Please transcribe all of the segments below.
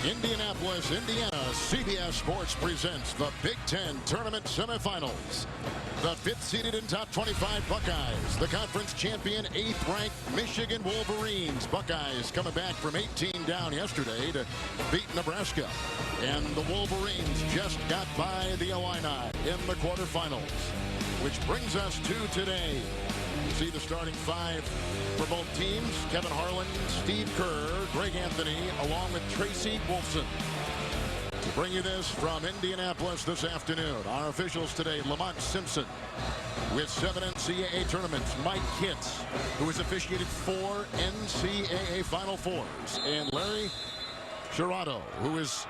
Indianapolis, Indiana, CBS Sports presents the Big Ten Tournament Semifinals. The 5th seeded and top 25 Buckeyes, the conference champion 8th ranked Michigan Wolverines. Buckeyes coming back from 18 down yesterday to beat Nebraska. And the Wolverines just got by the Illini in the quarterfinals. Which brings us to today. You see the starting 5 for both teams. Kevin Harlan, Steve Kerr, Greg Anthony, along with Tracy Wolfson. To bring you this from Indianapolis this afternoon, our officials today, Lamont Simpson with 7 NCAA tournaments, Mike Hitz, who has officiated 4 NCAA Final Fours, and Larry Girardo, who has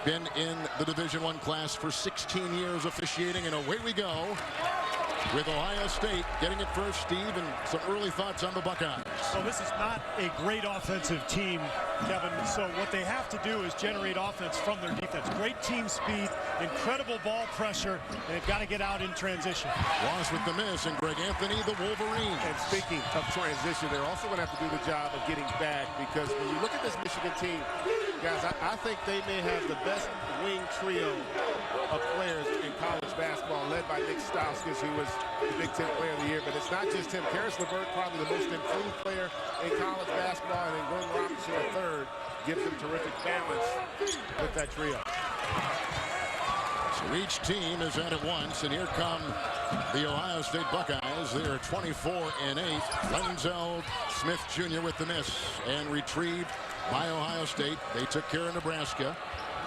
been in the Division I class for 16 years officiating. And away we go with Ohio State getting it first, Steve, and some early thoughts on the Buckeyes. Well, this is not a great offensive team, Kevin, so what they have to do is generate offense from their defense. Great team speed, incredible ball pressure, and they've got to get out in transition. Ross with the miss, and Greg Anthony, the Wolverines. And speaking of transition, they're also going to have to do the job of getting back, because when you look at this Michigan team, guys, I think they may have the best wing trio of players in college basketball, led by Nick Stauskas, who was the Big Ten Player of the Year. But it's not just him. Karis LeVert, probably the most improved player in college basketball, and then Glenn Robinson III gives them terrific balance with that trio. So each team is at it once, and here come the Ohio State Buckeyes. They are 24-8. Lenzel Smith Jr. with the miss, and retrieved by Ohio State. They took care of Nebraska,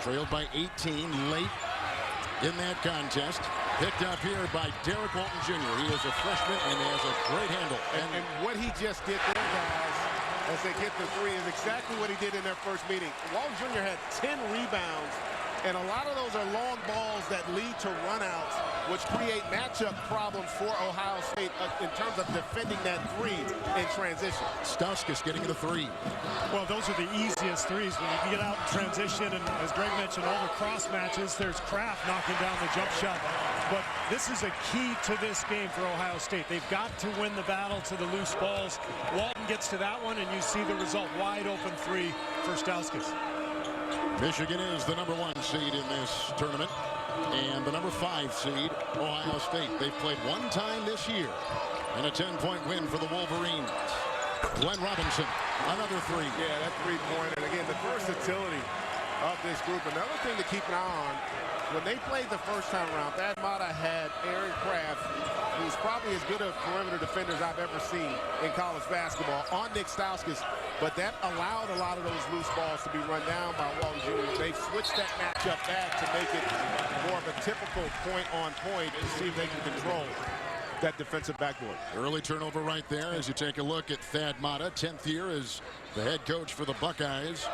trailed by 18 late in that contest. Picked up here by Derek Walton Jr. He is a freshman and has a great handle. And what he just did there, guys, as they get the 3, is exactly what he did in their first meeting. Walton Jr. had 10 rebounds, and a lot of those are long balls that lead to runouts, which create matchup problems for Ohio State in terms of defending that 3 in transition. Stauskas getting the 3. Well, those are the easiest threes when you can get out in transition, and as Greg mentioned, all the cross matches, there's Kraft knocking down the jump shot. But this is a key to this game for Ohio State. They've got to win the battle to the loose balls. Walton gets to that one, and you see the result. Wide open 3 for Stauskas. Michigan is the #1 seed in this tournament, and the #5 seed, Ohio State. They've played 1 time this year, and a 10-point win for the Wolverines. Glenn Robinson, another 3. Yeah, that 3-pointer. And again, the versatility of this group. Another thing to keep an eye on, when they played the first time around, Thad Matta had Aaron Kraft, who's probably as good a perimeter defender as I've ever seen in college basketball, on Nick Stauskas. But that allowed a lot of those loose balls to be run down by Walton Jr. They've switched that matchup back to make it more of a typical point-on-point to see if they can control that defensive backboard. Early turnover right there as you take a look at Thad Matta, 10th year as the head coach for the Buckeyes.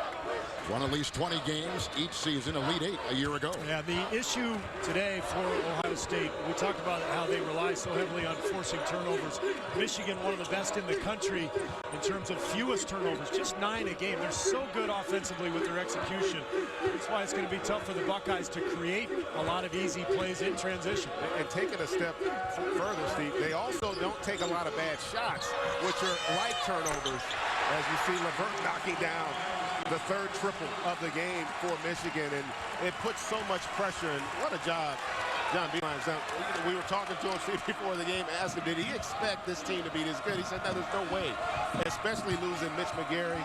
Won at least 20 games each season, Elite 8 a year ago. Yeah, the issue today for Ohio State, we talked about how they rely so heavily on forcing turnovers. Michigan, one of the best in the country in terms of fewest turnovers, just 9 a game. They're so good offensively with their execution. That's why it's going to be tough for the Buckeyes to create a lot of easy plays in transition. And taking a step further, Steve, they also don't take a lot of bad shots, which are like turnovers, as you see LeVert knocking down the 3rd triple of the game for Michigan, and it puts so much pressure. And what a job John Beeline's done. We were talking to him before the game, asked him, did he expect this team to be this good? He said, no, there's no way, especially losing Mitch McGary.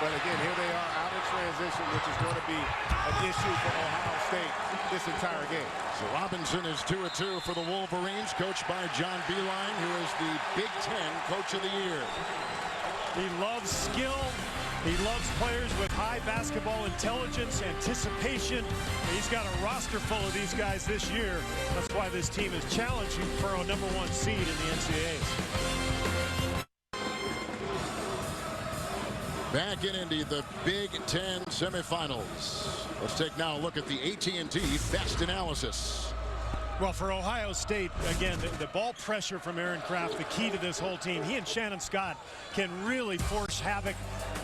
But again, here they are out in transition, which is going to be an issue for Ohio State this entire game. So Robinson is 2-2 for the Wolverines, coached by John Beilein, who is the Big Ten Coach of the Year. He loves skill. He loves players with high basketball intelligence, anticipation. He's got a roster full of these guys this year. That's why this team is challenging for a #1 seed in the NCAAs. Back in Indy, the Big Ten semifinals. Let's take now a look at the AT&T Best Analysis. Well, for Ohio State, again, the ball pressure from Aaron Kraft, the key to this whole team. He and Shannon Scott can really force havoc,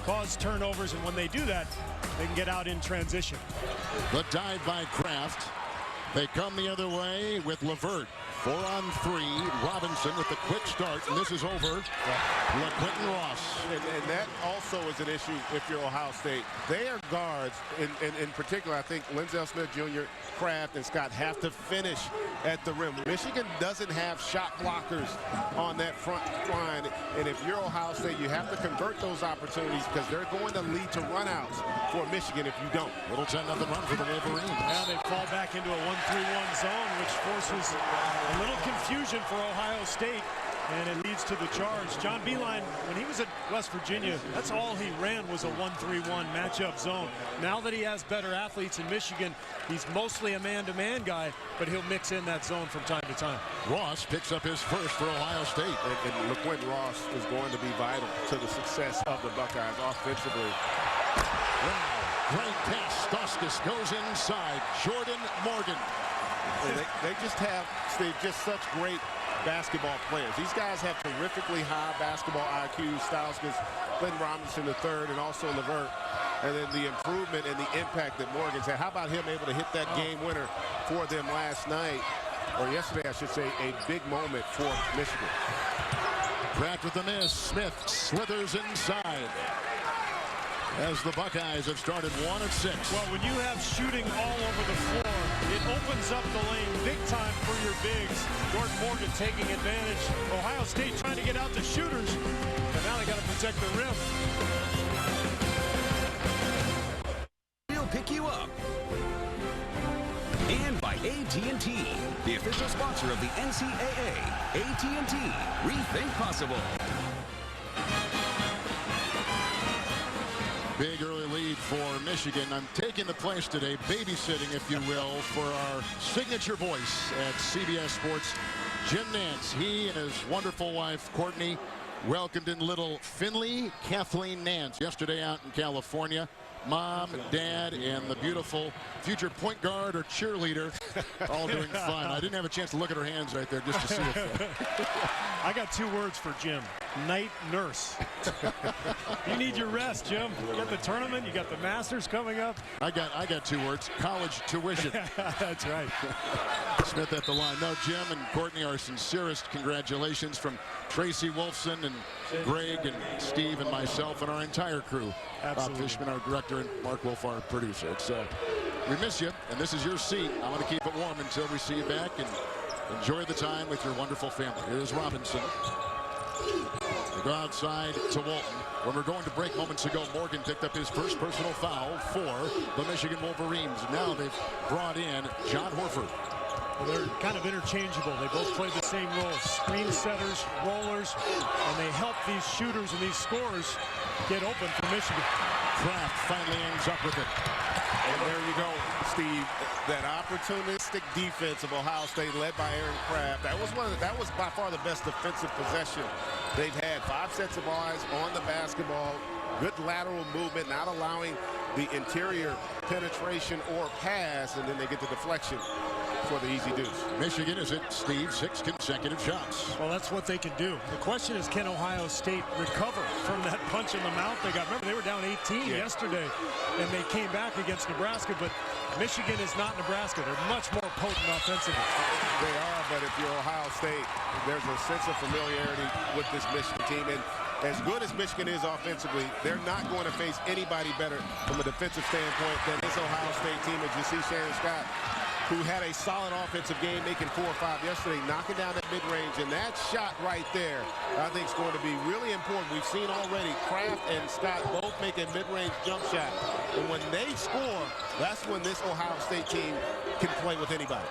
cause turnovers, and when they do that, they can get out in transition. The dive by Kraft. They come the other way with LeVert. 4-on-3. Robinson with the quick start, and this is over. LaQuinton Ross. And that also is an issue if you're Ohio State. They are guards, in particular, I think Lindsey Smith Jr., Kraft, and Scott have to finish at the rim. Michigan doesn't have shot blockers on that front line, and if you're Ohio State, you have to convert those opportunities because they're going to lead to runouts for Michigan if you don't. Little 10-0 run for the Wolverines. Now they fall back into a 1-3-1 zone, which forces a little confusion for Ohio State, and it leads to the charge. John Beilein, when he was at West Virginia, that's all he ran was a 1-3-1 matchup zone. Now that he has better athletes in Michigan, he's mostly a man-to-man guy, but he'll mix in that zone from time to time. Ross picks up his first for Ohio State. And LaQuinton Ross is going to be vital to the success of the Buckeyes offensively. Wow. Great pass. Stauskas goes inside. Jordan Morgan. They just have, Steve, just such great basketball players. These guys have terrifically high basketball IQ. Stauskas, Glenn Robinson III, and also Levert. And then the improvement and the impact that Morgan's had. How about him able to hit that game winner for them last night, or yesterday, I should say, a big moment for Michigan. Pratt with the miss. Smith slithers inside. As the Buckeyes have started 1 of 6. Well, when you have shooting all over the floor, it opens up the lane big time for your bigs. Jordan Morgan taking advantage. Ohio State trying to get out the shooters, but now they got to protect the rim. We'll pick you up. And by AT&T, the official sponsor of the NCAA. AT&T, rethink possible. Big early lead for Michigan. I'm taking the place today, babysitting, if you will, for our signature voice at CBS Sports, Jim Nantz. He and his wonderful wife, Courtney, welcomed in little Finley Kathleen Nantz yesterday out in California. Mom, Dad, and the beautiful future point guard or cheerleader all doing fine. I didn't have a chance to look at her hands right there just to see it. I got 2 words for Jim. Night nurse. You need your rest, Jim. You got the tournament. You got the Masters coming up. I got 2 words. College tuition. That's right. Smith at the line. No, Jim and Courtney, our sincerest congratulations from Tracy Wolfson and Greg and Steve and myself and our entire crew. Absolutely. Fishman, our director, and Mark Wolf, our producer. It's we miss you, and this is your seat. I want to keep it warm until we see you back, and enjoy the time with your wonderful family. Here's Robinson. They go outside to Walton. When we're going to break moments ago, Morgan picked up his first personal foul for the Michigan Wolverines. Now they've brought in John Horford. Well, they're kind of interchangeable. They both play the same roles, screen setters, rollers, and they help these shooters and these scorers get open for Michigan. Kraft finally ends up with it. And there you go, Steve. That opportunistic defense of Ohio State, led by Aaron Kraft. That was by far the best defensive possession they've had. 5 sets of eyes on the basketball. Good lateral movement, not allowing the interior penetration or pass, and then they get the deflection for the easy deuce. Michigan is at Steve 6 consecutive shots. Well, that's what they can do. The question is, can Ohio State recover from that punch in the mouth they got? Remember, they were down 18 yesterday, and they came back against Nebraska, but Michigan is not Nebraska. They're much more potent offensively. They are, but if you're Ohio State, there's a sense of familiarity with this Michigan team, and as good as Michigan is offensively, they're not going to face anybody better from a defensive standpoint than this Ohio State team. As you see Shannon Scott, who had a solid offensive game, making 4 or 5 yesterday, knocking down that mid-range. And that shot right there, I think, is going to be really important. We've seen already Kraft and Scott both make a mid-range jump shot. And when they score, that's when this Ohio State team can play with anybody.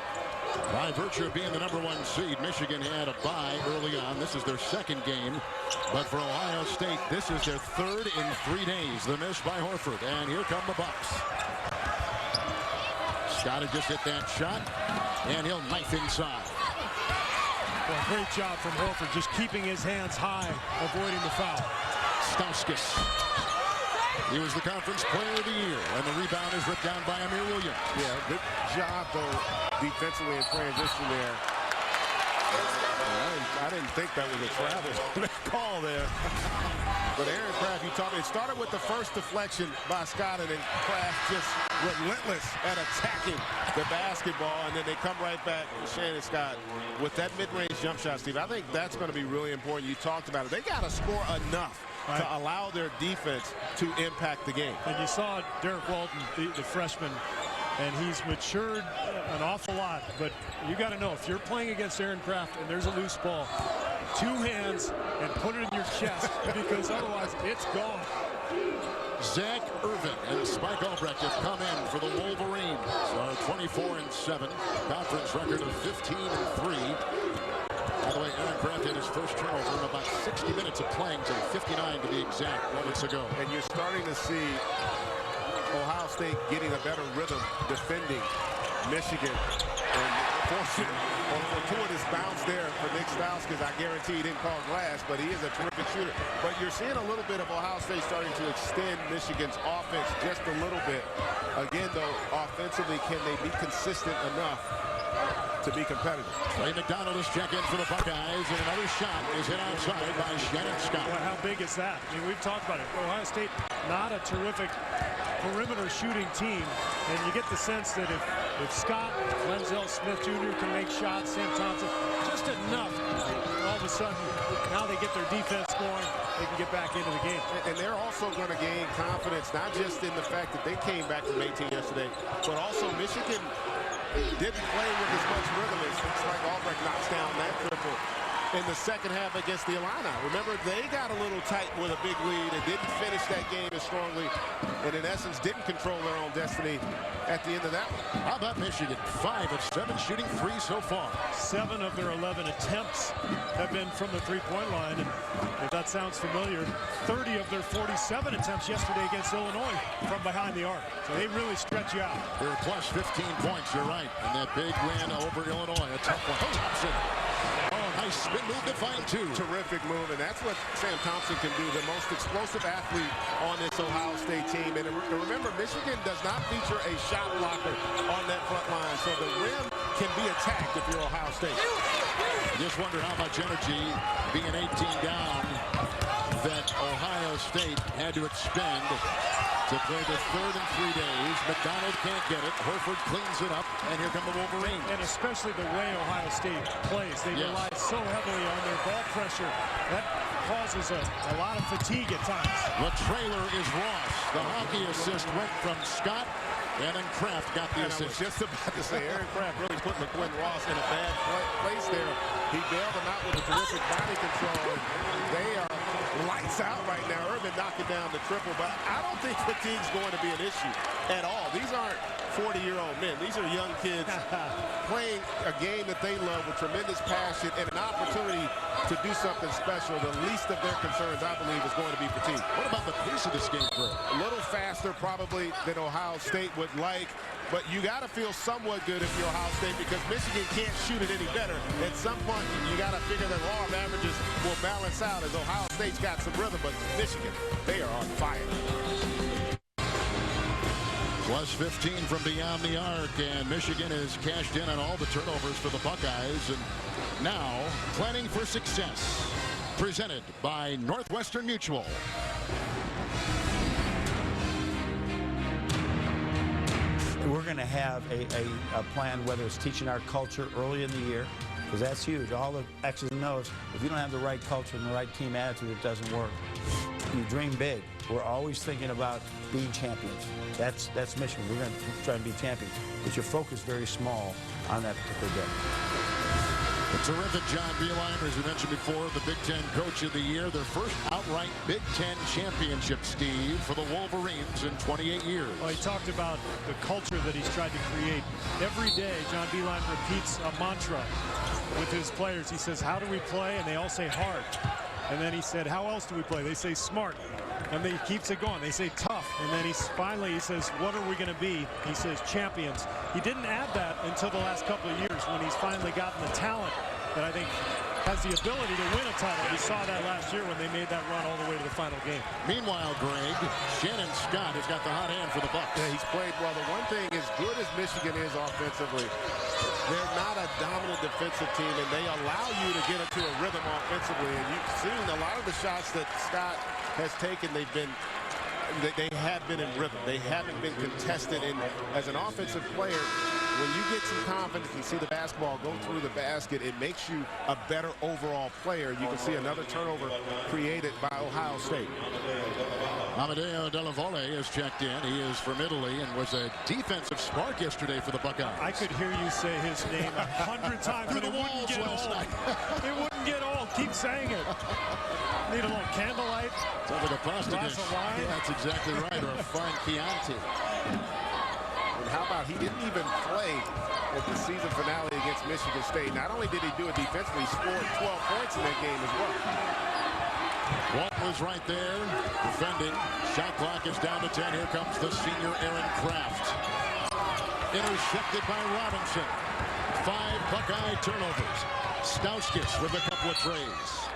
By virtue of being the #1 seed, Michigan had a bye early on. This is their 2nd game. But for Ohio State, this is their 3rd in 3 days. The miss by Horford. And here come the Bucks. Scott had just hit that shot, and he'll knife inside. Well, great job from Horford, just keeping his hands high, avoiding the foul. Stauskas. He was the conference player of the year, and the rebound is ripped down by Amir Williams. Yeah, good job, though, defensively in transition there. I didn't think that was a travel call there. But Aaron Craft, you told me, it started with the first deflection by Scott, and then Craft just relentless at attacking the basketball, and then they come right back, Shannon Scott, with that mid-range jump shot, Steve. I think that's going to be really important. You talked about it. They got to score enough to allow their defense to impact the game. And you saw Derek Walton, the freshman, and he's matured an awful lot. But you got to know, if you're playing against Aaron Craft and there's a loose ball, 2 hands and put it in your chest, because otherwise it's gone. Zach Irvin and Spike Albrecht have come in for the Wolverines. 24-7, conference record of 15-3. By the way, Aaron Craft had his first turnover in about 60 minutes of playing, to 59 to be exact, moments ago. And you're starting to see Ohio State getting a better rhythm defending Michigan. And fortuitous bounce there for Nick Stauskas. I guarantee he didn't call glass, but he is a terrific shooter. But you're seeing a little bit of Ohio State starting to extend Michigan's offense just a little bit. Again, though, offensively, can they be consistent enough to be competitive? Ray McDonald is check in for the Buckeyes, and another shot is hit outside by Shannon Scott. Well, how big is that? I mean, we've talked about it. Ohio State, not a terrific perimeter shooting team, and you get the sense that if Scott, Lenzel Smith Jr. can make shots, Sam Thompson, just enough, all of a sudden, now they get their defense going, they can get back into the game. And they're also going to gain confidence, not just in the fact that they came back from 18 yesterday, but also Michigan didn't play with as much rhythm as Spike Albrecht knocks down that triple in the second half against the Illini. Remember, they got a little tight with a big lead and didn't finish that game as strongly, and in essence didn't control their own destiny at the end of that one. How about Michigan? 5 of 7 shooting 3 so far. 7 of their 11 attempts have been from the three-point line, and if that sounds familiar, 30 of their 47 attempts yesterday against Illinois from behind the arc. So they really stretch you out. They're plus 15 points, you're right, in that big win over Illinois. A tough one. Thompson. Oh, nice spin move to find 2. Terrific move, and that's what Sam Thompson can do, the most explosive athlete on this Ohio State team. And remember, Michigan does not feature a shot blocker on that front line, so the rim can be attacked if you're Ohio State. Just wonder how much energy, being 18 down, that Ohio State had to expend to play the third in 3 days. McDonald can't get it. Horford cleans it up, and here come the Wolverines. And especially the way Ohio State plays. They rely so heavily on their ball pressure. That causes a lot of fatigue at times. The trailer is Ross. The hockey assist went from Scott, and then Kraft got the assist. I was just about to say, Aaron Kraft really put McQuinn Ross in a bad place there. He bailed him out with a terrific body control. They are lights out right now. Irvin knocking down the triple, but I don't think fatigue's going to be an issue at all. These aren't 40-year-old men. These are young kids playing a game that they love with tremendous passion and an opportunity to do something special. The least of their concerns, I believe, is going to be fatigue. What about the pace of this game, Fred? A little faster probably than Ohio State would like, but you got to feel somewhat good if you're Ohio State, because Michigan can't shoot it any better. At some point, you got to figure that law of averages will balance out, as Ohio State's got some rhythm, but Michigan, they are on fire. Plus 15 from beyond the arc, and Michigan has cashed in on all the turnovers for the Buckeyes, and now planning for success. Presented by Northwestern Mutual. We're going to have a plan, whether it's teaching our culture early in the year, because that's huge. All the X's and O's, if you don't have the right culture and the right team attitude, it doesn't work. You dream big. We're always thinking about being champions. That's Michigan. We're going to try and be champions. But your focus very small on that particular day. A terrific John Beilein, as we mentioned before, the Big Ten Coach of the Year. Their first outright Big Ten championship, Steve, for the Wolverines in 28 years. Well, he talked about the culture that he's tried to create. Every day, John Beilein repeats a mantra with his players. He says, how do we play? And they all say hard. And then he said, how else do we play? They say smart. And then he keeps it going. They say tough. And then he says, what are we going to be? He says champions. He didn't add that until the last couple of years, when he's finally gotten the talent that I think has the ability to win a title. We saw that last year when they made that run all the way to the final game. Meanwhile, Greg, Shannon Scott has got the hot hand for the Bucks. Yeah, he's played well. The one thing, as good as Michigan is offensively, They're not a dominant defensive team, and they allow you to get into a rhythm offensively. And you've seen a lot of the shots that Scott has taken, they have been in rhythm. They haven't been contested. And as an offensive player, when you get some confidence and see the basketball go through the basket, it makes you a better overall player. You can see another turnover created by Ohio State. Amadeo Della Valle is checked in. He is from Italy and was a defensive spark yesterday for the Buckeyes. I could hear you say his name 100 times, but it wouldn't get old. It wouldn't get old. Keep saying it. Need a little candlelight. Sounds like a pasta dish. Glass of wine. Yeah, that's exactly right, or a fine Chianti. And how about he didn't even play at the season finale against Michigan State. Not only did he do it defensively, he scored 12 points in that game as well. Walton was right there defending. Shot clock is down to 10. Here comes the senior Aaron Kraft. Intercepted by Robinson. 5 Buckeye turnovers. Stauskas with a couple of trays.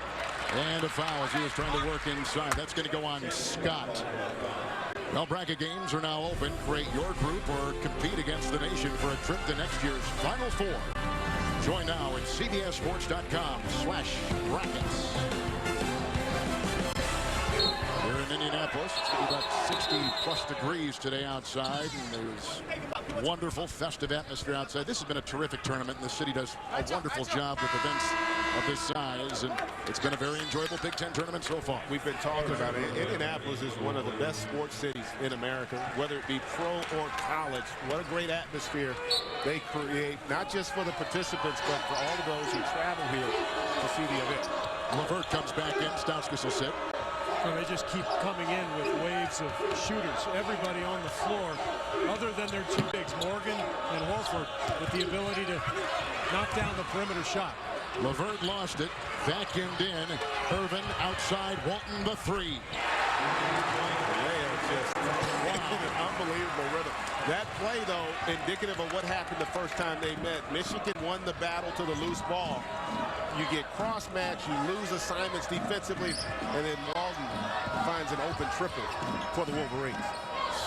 And a foul as he was trying to work inside. That's going to go on Scott. Well, bracket games are now open. Create your group or compete against the nation for a trip to next year's Final Four. Join now at cbssports.com/brackets. Here in Indianapolis, it's going to be about 60+ degrees today outside, and there's a wonderful festive atmosphere outside. This has been a terrific tournament, and the city does a wonderful job with events of this size, and it's been a very enjoyable Big Ten tournament so far. We've been talking about it. Indianapolis is one of the best sports cities in America, whether it be pro or college. What a great atmosphere they create, not just for the participants, but for all of those who travel here to see the event. Levert comes back in. Stauskas will sit. And they just keep coming in with waves of shooters. Everybody on the floor, other than their two bigs, Morgan and Horford, with the ability to knock down the perimeter shot. Levert lost it. Vacuumed in. Irvin outside. Walton the three. Just an unbelievable rhythm. That play, though, indicative of what happened the first time they met. Michigan won the battle to the loose ball. You get cross-match, you lose assignments defensively, and then Walton finds an open triple for the Wolverines.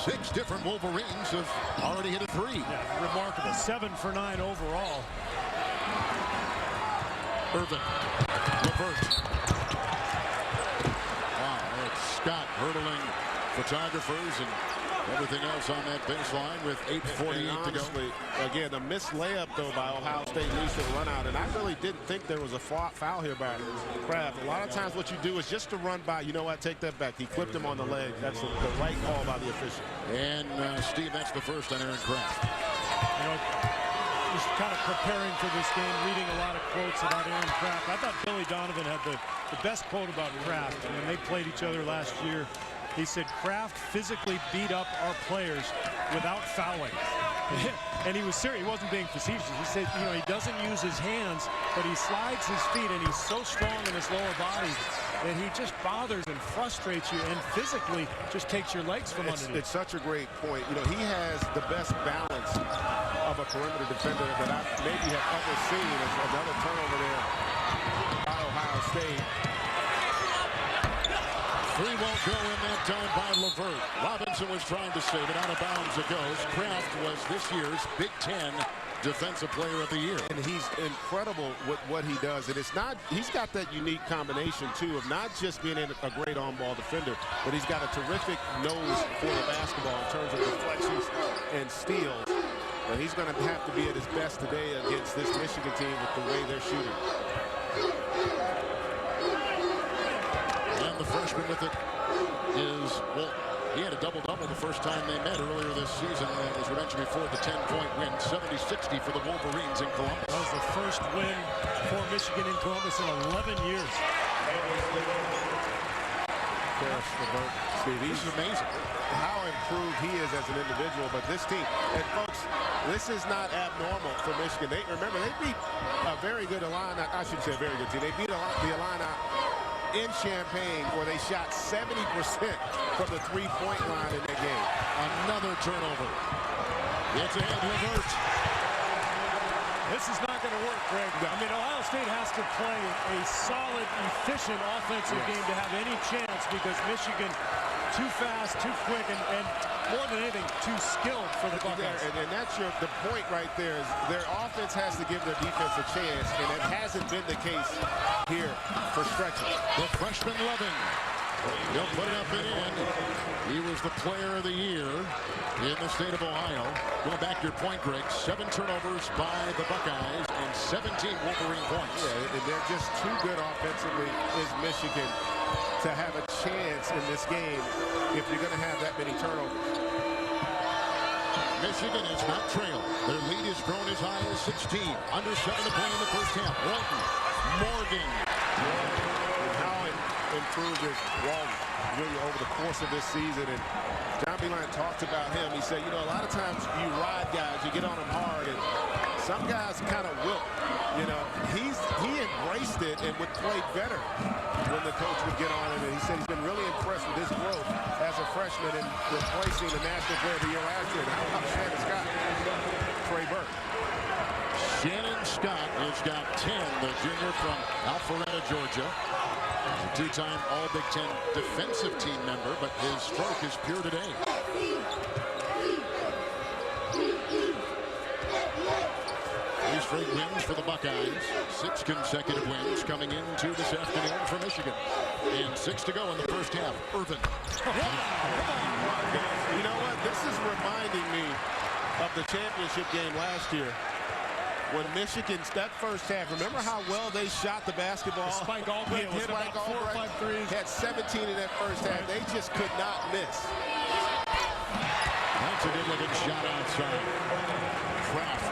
6 different Wolverines have already hit a three. Yeah, remarkable. 7 for 9 overall. Irvin. Levert. Wow, it's Scott hurdling photographers and everything else on that baseline with 8:48 to go. Again, a missed layup, though, by Ohio State leads to the run out. And I really didn't think there was a foul here by Kraft. A lot of times what you do is just to run by. You know what? Take that back. He clipped him on the leg. That's the right call by the official. And, Steve, that's the first on Aaron Kraft. You know, just kind of preparing for this game, reading a lot of quotes about Aaron Kraft. I thought Billy Donovan had the best quote about Kraft when they played each other last year. He said, Kraft physically beat up our players without fouling. And he was serious. He wasn't being facetious. He said, you know, he doesn't use his hands, but he slides his feet, and he's so strong in his lower body that he just bothers and frustrates you and physically just takes your legs from underneath. It's such a great point. You know, he has the best balance of a perimeter defender that I maybe have ever seen. It's another turnover there by Ohio State. 3 won't go in that time by Levert. Robinson was trying to save it. Out of bounds it goes. Kraft was this year's Big Ten Defensive Player of the Year. And he's incredible with what he does. And it's not, he's got that unique combination, too, of not just being a great on-ball defender, but he's got a terrific nose for the basketball in terms of deflections and steals. And he's going to have to be at his best today against this Michigan team with the way they're shooting. And the freshman with it is, well, he had a double-double the first time they met earlier this season. As we mentioned before, the 10-point win, 70-60 for the Wolverines in Columbus. That was the first win for Michigan in Columbus in 11 years. Steve, This is amazing. How improved he is as an individual, but this team, and folks, this is not abnormal for Michigan. Remember, they beat a very good Illini. I shouldn't say a very good team. They beat the Illini in Champaign, where they shot 70% from the three-point line in that game. Another turnover. It's ahead, Levert. This is not going to work, Greg. I mean, Ohio State has to play a solid, efficient offensive game to have any chance, because Michigan too fast, too quick, and more than anything, too skilled for the Buckeyes. And that's the point right there. Is their offense has to give their defense a chance, and it hasn't been the case here for stretches. The freshman Loving. He'll put it up and in. He was the player of the year in the state of Ohio. Going back to your point, Greg, 7 turnovers by the Buckeyes and 17 Wolverine points. Yeah, and they're just too good offensively is Michigan to have a chance in this game if you're going to have that many turnovers. Michigan has not trailed. Their lead has grown as high as 16. Under 7 to play in the first half. Walton, Morgan. And how improved is Walton really over the course of this season. And John Beilein talked about him. He said, you know, a lot of times you ride guys, you get on them hard, and some guys kind of wilt. You know, he embraced it and would play better when the coach would get on him. And he said he's been really impressed with his growth as a freshman and replacing the National Player of the Year last year. How about Shannon Scott? Trey Burke. Shannon Scott has got 10, the junior from Alpharetta, Georgia. A two-time All-Big Ten defensive team member, but his stroke is pure today. 3 straight wins for the Buckeyes. 6 consecutive wins coming into this afternoon for Michigan. And 6 to go in the first half. Irvin. You know what? This is reminding me of the championship game last year. When Michigan's that first half, remember how well they shot the basketball? Spike Albright hit about 4 or 5 threes. Had 17 in that first half. They just could not miss. That's a good-looking shot outside. Kraft.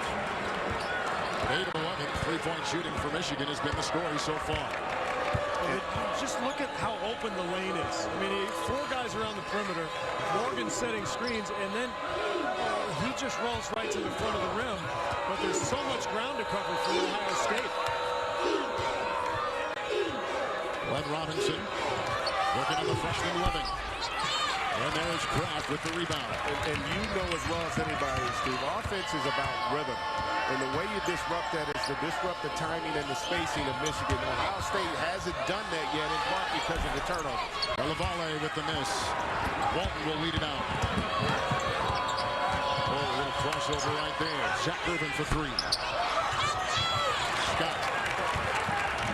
8 of 11 3-point shooting for Michigan has been the story so far. Just look at how open the lane is. I mean, 4 guys around the perimeter. Morgan setting screens, and then he just rolls right to the front of the rim. But there's so much ground to cover for Ohio State. Glenn Robinson working on the freshman Loving. And there's Kraft with the rebound. And you know as well as anybody, Steve, offense is about rhythm. And the way you disrupt that is to disrupt the timing and the spacing of Michigan. Ohio State hasn't done that yet, in part because of the turnover. Lavalle with the miss. Walton will lead it out. Oh, a little crossover right there. Zach Irvin for 3. Scott.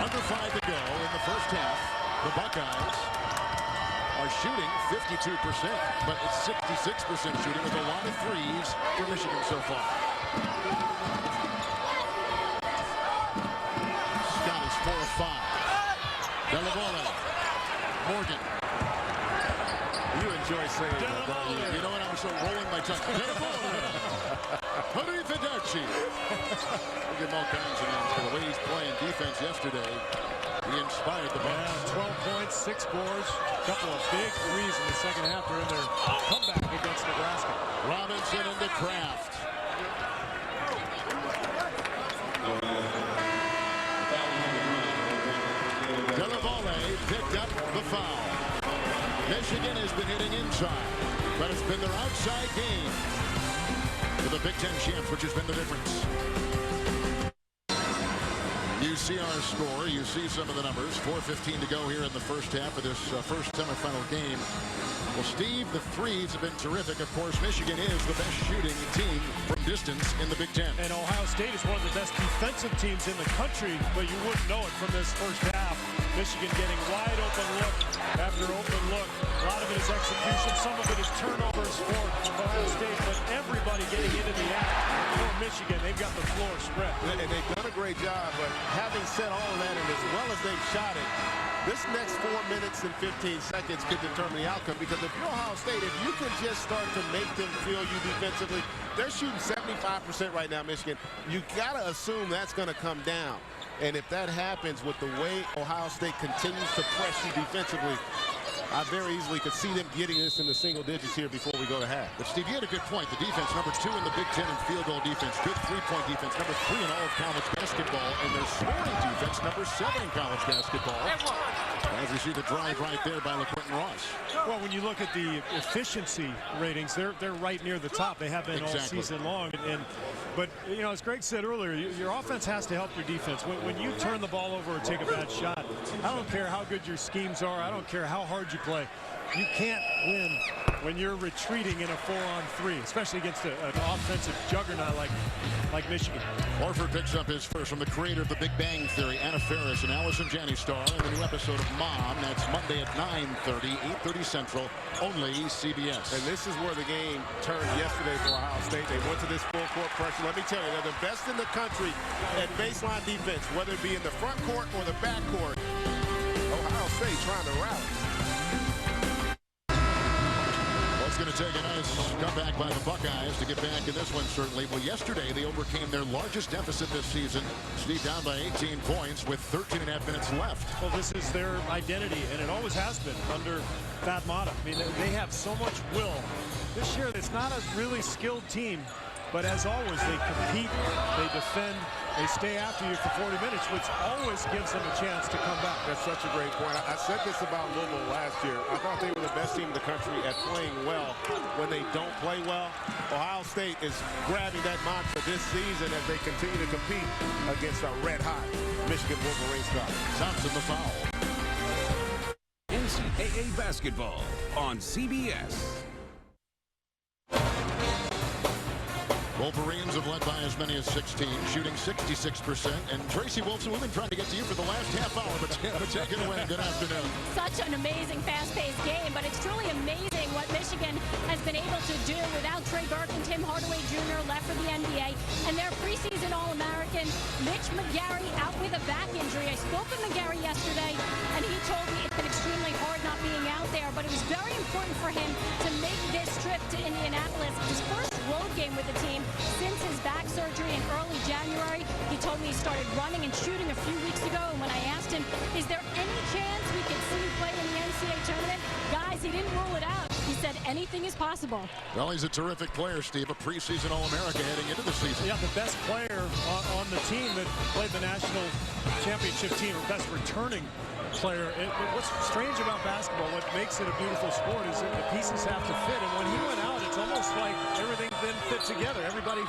Under 5 to go in the first half. The Buckeyes are shooting 52%, but it's 66% shooting with a lot of threes for Michigan so far. Scott is 4 of 5. Lavalle. Morgan. You enjoy saying that, don't you? You know what? I was so rolling my tongue. How do you think that, Chief? We'll give him all kinds of names for the way he's playing defense yesterday. He inspired the Bucks. 12 points, 6 boards, a couple of big threes in the second half during their comeback against Nebraska. Robinson into Kraft. Lavalle picked up the foul. Michigan has been hitting inside, but it's been their outside game for the Big Ten champs, which has been the difference. You see our score. You see some of the numbers. 4:15 to go here in the first half of this first semifinal game. Well, Steve, the threes have been terrific. Of course, Michigan is the best shooting team from distance in the Big Ten. And Ohio State is one of the best defensive teams in the country, but you wouldn't know it from this first half. Michigan getting wide open look after open look. A lot of it is execution. Some of it is turnovers for Ohio State, but everybody getting into the act for Michigan. They've got the floor spread. And they've done a great job, but having said all of that, and as well as they've shot it, this next 4 minutes and 15 seconds could determine the outcome, because if you're Ohio State, if you can just start to make them feel you defensively, they're shooting 75% right now, Michigan. You got to assume that's going to come down. And if that happens with the way Ohio State continues to press you defensively, I very easily could see them getting this in the single digits here before we go to half. But Steve, you had a good point. The defense, number 2 in the Big Ten in field goal defense. Good three-point defense, number 3 in all of college basketball. And their scoring defense, number 7 in college basketball. As you see the drive right there by LaQuinton Ross. Well, when you look at the efficiency ratings, they're right near the top. They have been all season long. But, you know, as Greg said earlier, your offense has to help your defense. When you turn the ball over or take a bad shot, I don't care how good your schemes are. I don't care how hard you risky play. You can't win when you're retreating in a 4-on-3, especially against an offensive juggernaut like Michigan. Horford picks up his first from the creator of The Big Bang Theory, Anna Faris and Allison Janney star in the new episode of Mom. That's Monday at 9:30, 8:30 Central, only CBS. And this is where the game turned yesterday for Ohio State. They went to this full court pressure. Let me tell you, they're the best in the country at baseline defense, whether it be in the front court or the back court. Ohio State trying to rally. It's going to take a nice comeback by the Buckeyes to get back in this one, certainly. Well, yesterday they overcame their largest deficit this season. Steve, down by 18 points with 13.5 minutes left. Well, this is their identity, and it always has been under Thad Matta. I mean, they have so much will. This year, it's not a really skilled team, but as always, they compete, they defend, they stay after you for 40 minutes, which always gives them a chance to come back. That's such a great point. I said this about Louisville last year. I thought they were the best team in the country at playing well. When they don't play well, Ohio State is grabbing that mantra this season as they continue to compete against a red-hot Michigan Wolverine squad. Thompson the foul. NCAA basketball on CBS. Wolverines have led by as many as 16, shooting 66%. And Tracy Wilson, we've been trying to get to you for the last half hour, but take it away. Good afternoon. Such an amazing, fast-paced game, but it's truly amazing what Michigan has been able to do without Trey Burke and Tim Hardaway Jr. left for the NBA. And their preseason All-American, Mitch McGarry, out with a back injury. I spoke with McGarry yesterday, and he told me it's been extremely hard not being out there, but it was very important for him to make this trip to Indianapolis, his first road game with the team since his back surgery in early January. He told me he started running and shooting a few weeks ago, and when I asked him, is there any chance we could see you play in the NCAA tournament? Guys, he didn't rule it out. He said anything is possible. Well, he's a terrific player, Steve, a preseason All-America heading into the season. Yeah, the best player on the team that played the national championship team, or best returning player. What's strange about basketball, what makes it a beautiful sport, is that the pieces have to fit. And when he went out, it's almost like everything didn't fit together. Everybody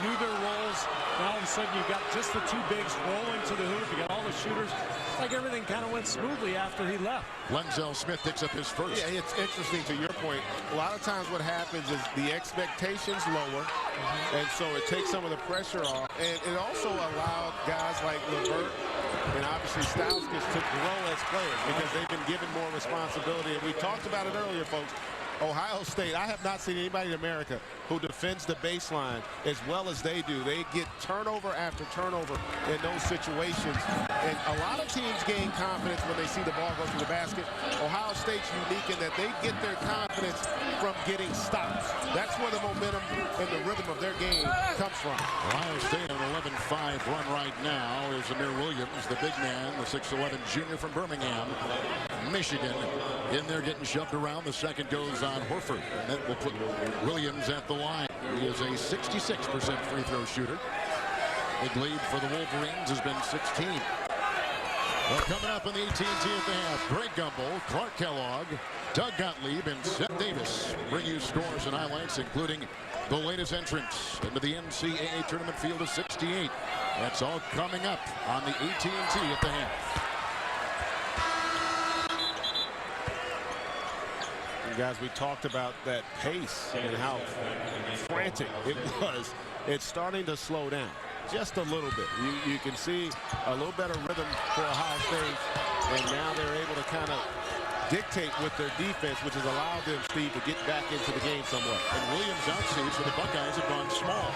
knew their roles. Now all of a sudden you got just the two bigs rolling to the hoop. You got all the shooters. It's like everything kind of went smoothly after he left. Lenzel Smith picks up his first. Yeah, it's interesting to your point. A lot of times what happens is the expectations lower, and so it takes some of the pressure off. And it also allowed guys like Levert and obviously Stauskas to grow as players because they've been given more responsibility. And we talked about it earlier, folks. Ohio State, I have not seen anybody in America who defends the baseline as well as they do. They get turnover after turnover in those situations. And a lot of teams gain confidence when they see the ball go to the basket. Ohio State's unique in that they get their confidence from getting stops. That's where the momentum and the rhythm of their game comes from. Ohio State on an 11-5 run right now is Amir Williams, the big man, the 6'11 junior from Birmingham. Michigan in there getting shoved around. The second goes on Horford. And that will put Williams at the line. He is a 66% free throw shooter. Big lead for the Wolverines has been 16. Well, coming up in the AT&T at the half, Greg Gumbel, Clark Kellogg, Doug Gottlieb, and Seth Davis bring you scores and highlights, including the latest entrance into the NCAA tournament field of 68. That's all coming up on the AT&T at the half. Guys, we talked about that pace and how frantic it was. It's starting to slow down just a little bit. You can see a little better rhythm for Ohio State, and now they're able to kind of dictate with their defense, which has allowed them, Steve, to get back into the game somewhat. And Williams outseas for the Buckeyes have gone small.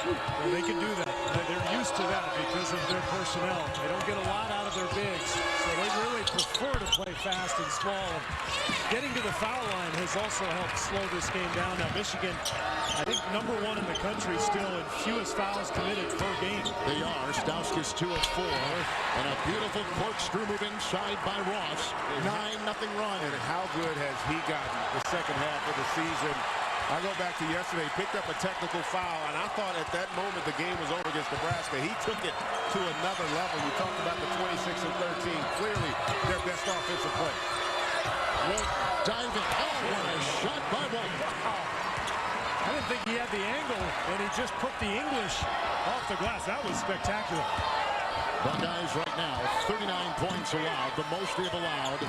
Well, they can do that. They're used to that because of their personnel. They don't get a lot out of their bigs, so they really prefer to play fast and small. Getting to the foul line has also helped slow this game down. Now, Michigan, I think #1 in the country still in fewest fouls committed per game. They are. Stauskas 2 of 4, and a beautiful corkscrew move inside by Ross. 9-0 run. And how good has he gotten the second half of the season? I go back to yesterday, picked up a technical foul, and I thought at that moment the game was over against Nebraska. He took it to another level. You talked about the 26 and 13, clearly their best offensive play. Wolf diving. Oh, what a shot by Wolf. I didn't think he had the angle, and he just put the English off the glass. That was spectacular. Buckeyes right now, 39 points allowed, the most they've allowed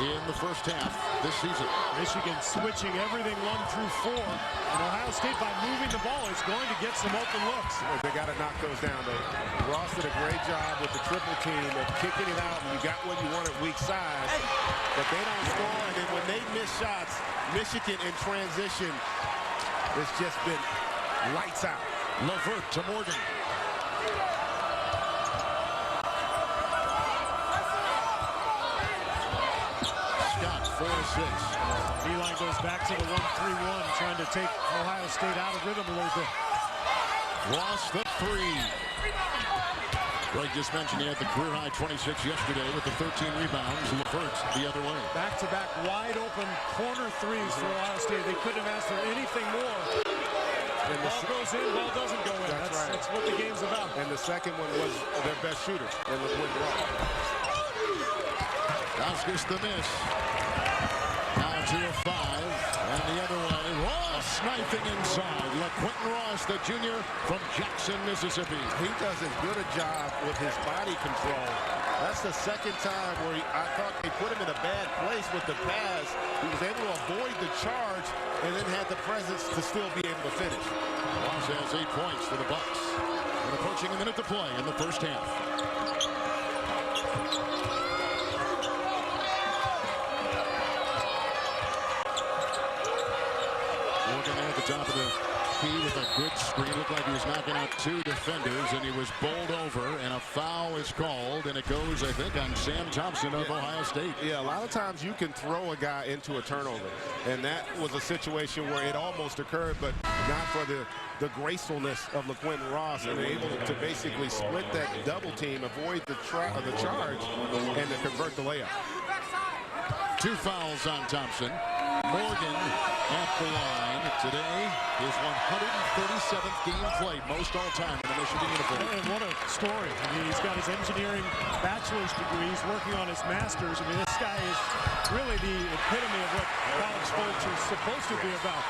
in the first half this season. Michigan switching everything 1 through 4. And Ohio State, by moving the ball, is going to get some open looks. They got to knock those down, though. Ross did a great job with the triple team of kicking it out, and you got what you wanted, weak side. But they don't score, and then when they miss shots, Michigan in transition, it's just been lights out. Levert to Morgan. Scott, 4-6. Beeline goes back to the 1-3-1, trying to take Ohio State out of rhythm a little bit. Ross, the 3. Greg just mentioned he had the career-high 26 yesterday with the 13 rebounds. Levert the other way. Back-to-back wide-open corner threes for Ohio State. They couldn't have asked for anything more. And ball goes in, ball doesn't go in. That's right. That's what the game's about. And the second one was their best shooter, and LeQuint Ross. Oscars the miss. Now to a 5, and the other way. Ross knifing inside. LeQuint Ross, the junior from Jackson, Mississippi. He does as good a job with his body control. That's the second time where I thought they put him in a bad place with the pass. He was able to avoid the charge and then had the presence to still be able to finish. Ross has 8 points for the Bucks. And approaching a minute to play in the first half. Morgan there at the top of the key with a good screen. Looked like he was knocking out 2 defenders, and he was bowled over, and a foul is called, and it goes, I think, on Sam Thompson of Ohio State. Yeah, a lot of times you can throw a guy into a turnover, and that was a situation where it almost occurred, but not for the gracefulness of LeQuint Ross, and able to basically split that double team, avoid the charge, and to convert the layup. 2 fouls on Thompson. Morgan at the line today. His 137th game played, most all time in the Michigan uniform. And what a story. I mean, he's got his engineering bachelor's degree. He's working on his master's. I mean, this guy is really the epitome of what college sports is supposed to be about.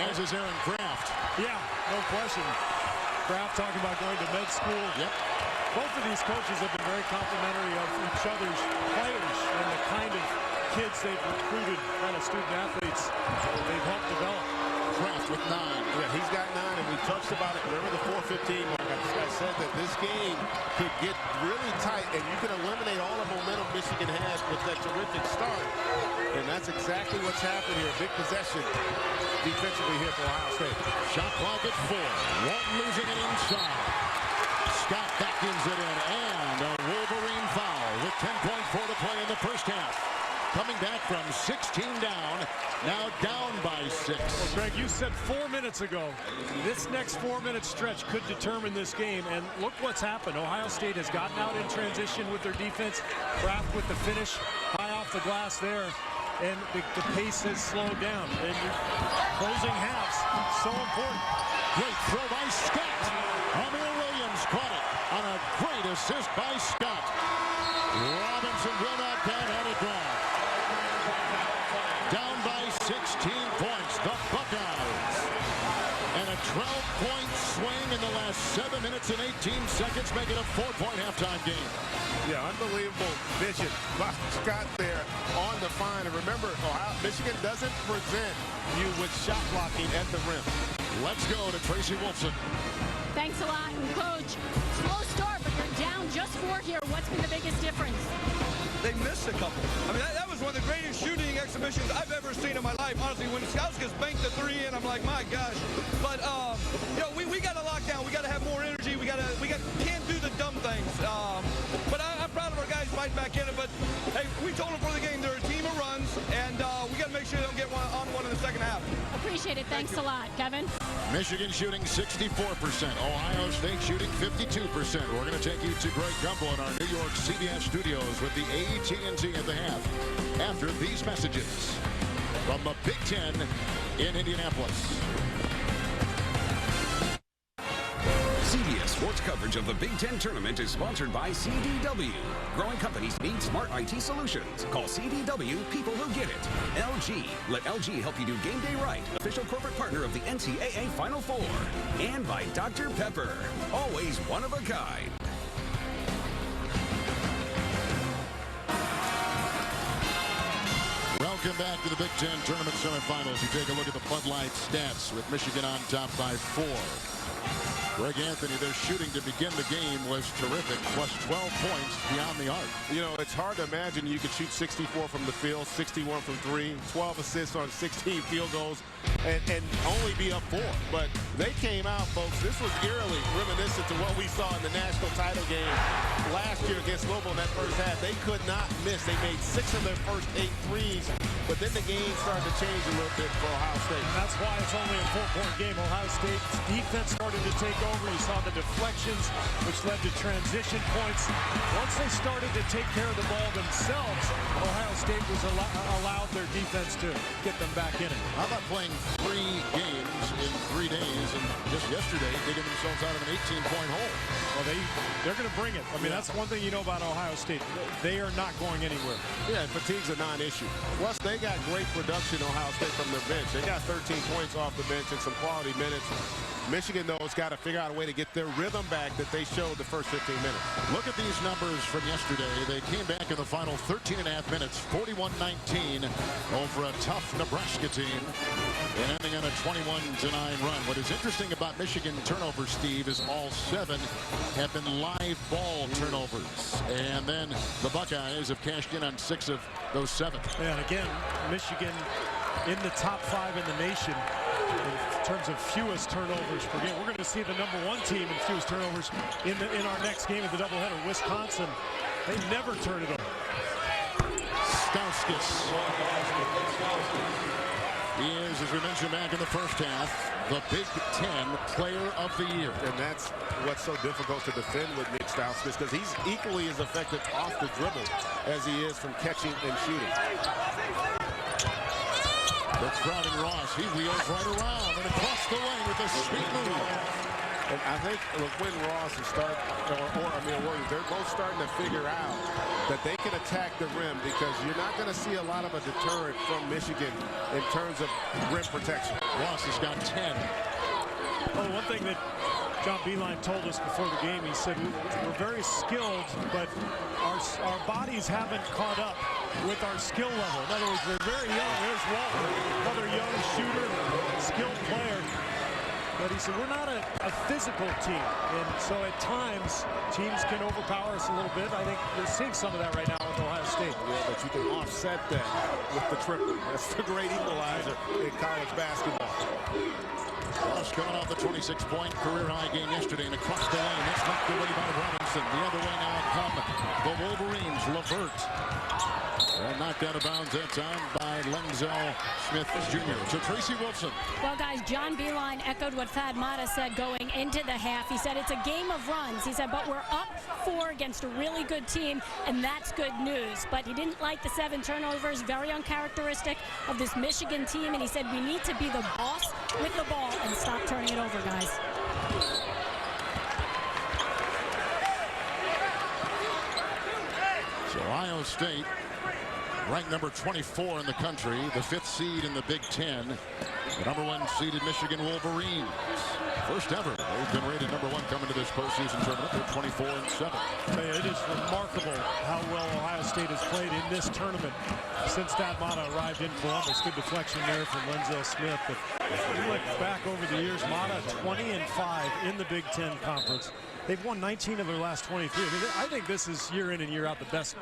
As is Aaron Kraft. Yeah, no question. Kraft talking about going to med school. Yep. Both of these coaches have been very complimentary of each other's players and the kind of kids they've recruited, kind of student athletes they've helped develop. Kraft with 9. Yeah, he's got 9, and we touched about it. Remember the 4:15 mark? I said that this game could get really tight, and you can eliminate all the momentum Michigan has with that terrific start. And that's exactly what's happened here. Big possession defensively here for Ohio State. Shot clock at 4. Walton losing it inside. Scott vacuums it in, and a Wolverine foul with 10.4 to play in the first half. Coming back from 16 down, now down by 6. Well, Greg, you said 4 minutes ago, this next 4-minute stretch could determine this game, and look what's happened. Ohio State has gotten out in transition with their defense. Kraft with the finish, high off the glass there, and the pace has slowed down. And closing halves, so important. Great throw by Scott. Amir Williams caught it on a great assist by Scott. Robinson will not count on it down. Down by 16 points, the Buckeyes. And a 12-point swing in the last 7 minutes and 18 seconds, make it a 4-point halftime game. Yeah, unbelievable vision by Scott there on the find. And remember, Michigan doesn't present you with shot blocking at the rim. Let's go to Tracy Wolfson. Thanks a lot. And Coach, slow start, but you're down just 4 here. What's been the biggest difference? They missed a couple. I mean, that was one of the greatest shooting exhibitions I've ever seen in my life. Honestly, when Skouskis banked the 3 in, I'm like, my gosh. But you know, we got to lock down. We got to have more energy. We can't do the dumb things. But I'm proud of our guys fighting back in it. But hey, we told them for the game they're a team of runs, and we got to make sure they don't get one in the second half. Appreciate it. Thanks a lot, Kevin. Michigan shooting 64%. Ohio State shooting 52%. We're going to take you to Greg Gumbel in our New York CBS studios with the AT&T at the half after these messages from the Big Ten in Indianapolis. CBS Sports coverage of the Big Ten Tournament is sponsored by CDW. Growing companies need smart IT solutions. Call CDW, people who get it. LG. Let LG help you do game day right. Official corporate partner of the NCAA Final Four. And by Dr. Pepper. Always one of a kind. Welcome back to the Big Ten Tournament Semifinals. You take a look at the Bud Light stats with Michigan on top by 4. Greg Anthony, their shooting to begin the game was terrific, plus 12 points beyond the arc. You know, it's hard to imagine you could shoot 64 from the field, 61 from 3, 12 assists on 16 field goals, and only be up 4. But they came out, folks. This was eerily reminiscent to what we saw in the national title game last year against Louisville in that first half. They could not miss. They made 6 of their first 8 threes, but then the game started to change a little bit for Ohio State. And that's why it's only a 4-point game. Ohio State's defense started to take over. You saw the deflections, which led to transition points. Once they started to take care of the ball themselves, Ohio State was allowed their defense to get them back in it. How about playing 3 games in 3 days and just yesterday digging themselves out of an 18-point hole? Well, they're going to bring it. I mean, that's one thing you know about Ohio State. They are not going anywhere. Yeah, fatigue's a non-issue. Plus, they got great production, Ohio State, from their bench. They got 13 points off the bench and some quality minutes. Michigan, though, has got to figure out a way to get their rhythm back that they showed the first 15 minutes. Look at these numbers from yesterday. They came back in the final 13 and a half minutes, 41-19 over a tough Nebraska team, and ending on a 21-9 run. What is interesting about Michigan turnovers, Steve, is all 7 have been live ball turnovers. And then the Buckeyes have cashed in on 6 of those 7. And again, Michigan in the top 5 in the nation in terms of fewest turnovers per game. We're going to see the #1 team in fewest turnovers in our next game of the doubleheader. Wisconsin, they never turn it over. Stauskas. He is, as we mentioned back in the first half, the Big Ten Player of the Year. And that's what's so difficult to defend with Nick Stauskas, because he's equally as effective off the dribble as he is from catching and shooting. That's Browning Ross. He wheels right around and across the lane with a sweet move. And I think when Ross is Williams, they're both starting to figure out that they can attack the rim, because you're not going to see a lot of a deterrent from Michigan in terms of rim protection. Ross has got 10. Well, one thing that John Beilein told us before the game, he said, we're very skilled, but our bodies haven't caught up with our skill level. In other words, we're very young. There's Walter, another young shooter, skilled player. But he said, we're not a physical team. And so at times, teams can overpower us a little bit. I think we're seeing some of that right now with Ohio State. Yeah, but you can offset that with the triple. That's the great equalizer in college basketball. Ross coming off the 26-point career-high game yesterday, and across the lane. That's knocked away by Robinson. The other way now come the Wolverines. Levert. And knocked out of bounds that time by Lenzel Smith Jr. So Tracy Wilson. Well, guys, John Beilein echoed what Thad Matta said going into the half. He said it's a game of runs. He said, but we're up 4 against a really good team, and that's good news. But he didn't like the 7 turnovers, very uncharacteristic of this Michigan team. And he said we need to be the boss with the ball and stop turning it over, guys. So Ohio State, ranked number 24 in the country, the 5th seed in the Big Ten, the #1 seeded Michigan Wolverines. First ever, they've been rated #1 coming to this postseason tournament. They're 24-7. It is remarkable how well Ohio State has played in this tournament since Thad Matta arrived in Columbus. Good deflection there from Lenzel Smith. But if you look back over the years, Matta 20-5 in the Big Ten Conference. They've won 19 of their last 23. I think this is year in and year out the best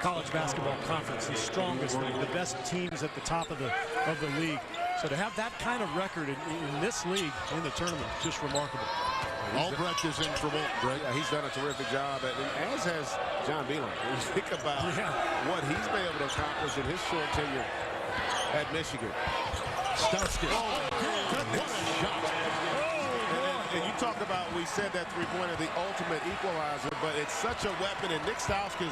college basketball conference, the strongest league, the best teams at the top of the league. So to have that kind of record in this league in the tournament is just remarkable. Albrecht is in for Walton, Greg. Yeah, he's done a terrific job, as has John Beilein. When you think about what he's been able to accomplish in his short tenure at Michigan. Stauskas. What a shot. And you talk about, we said that three-pointer, the ultimate equalizer, but it's such a weapon, and Nick Stauskas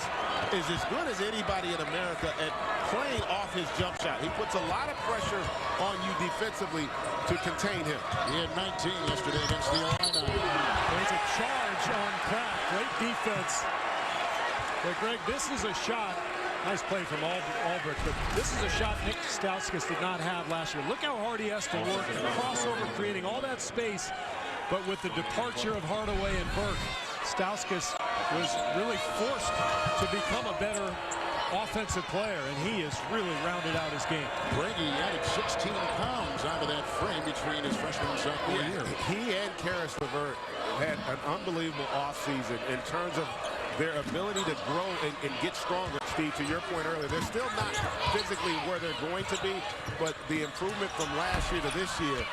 is as good as anybody in America at playing off his jump shot. He puts a lot of pressure on you defensively to contain him. He had 19 yesterday against the Illini. There's a charge on Pratt. Great defense. But Greg, this is a shot. Nice play from Albrecht, but this is a shot Nick Stauskas did not have last year. Look how hard he has to work. Crossover, creating all that space. But with the departure of Hardaway and Burke, Stauskas was really forced to become a better offensive player, and he has really rounded out his game. Brady added 16 pounds onto that frame between his freshman and sophomore year. He and Karis LeVert had an unbelievable offseason in terms of their ability to grow and get stronger. Steve, to your point earlier, they're still not physically where they're going to be, but the improvement from last year to this year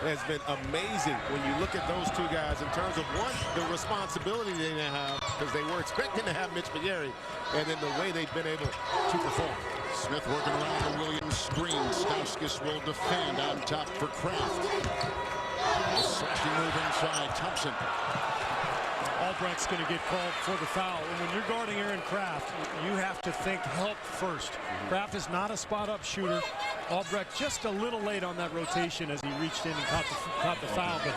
has been amazing when you look at those two guys in terms of, one, the responsibility they now have, because they were expecting to have Mitch McGarry, and then the way they've been able to perform. Smith working around the Williams screen. Stauskas will defend on top for Kraft. A slashing move inside. Thompson. Albrecht's going to get called for the foul. And when you're guarding Aaron Kraft, you have to think help first. Kraft is not a spot-up shooter. Albrecht just a little late on that rotation as he reached in and caught the foul. But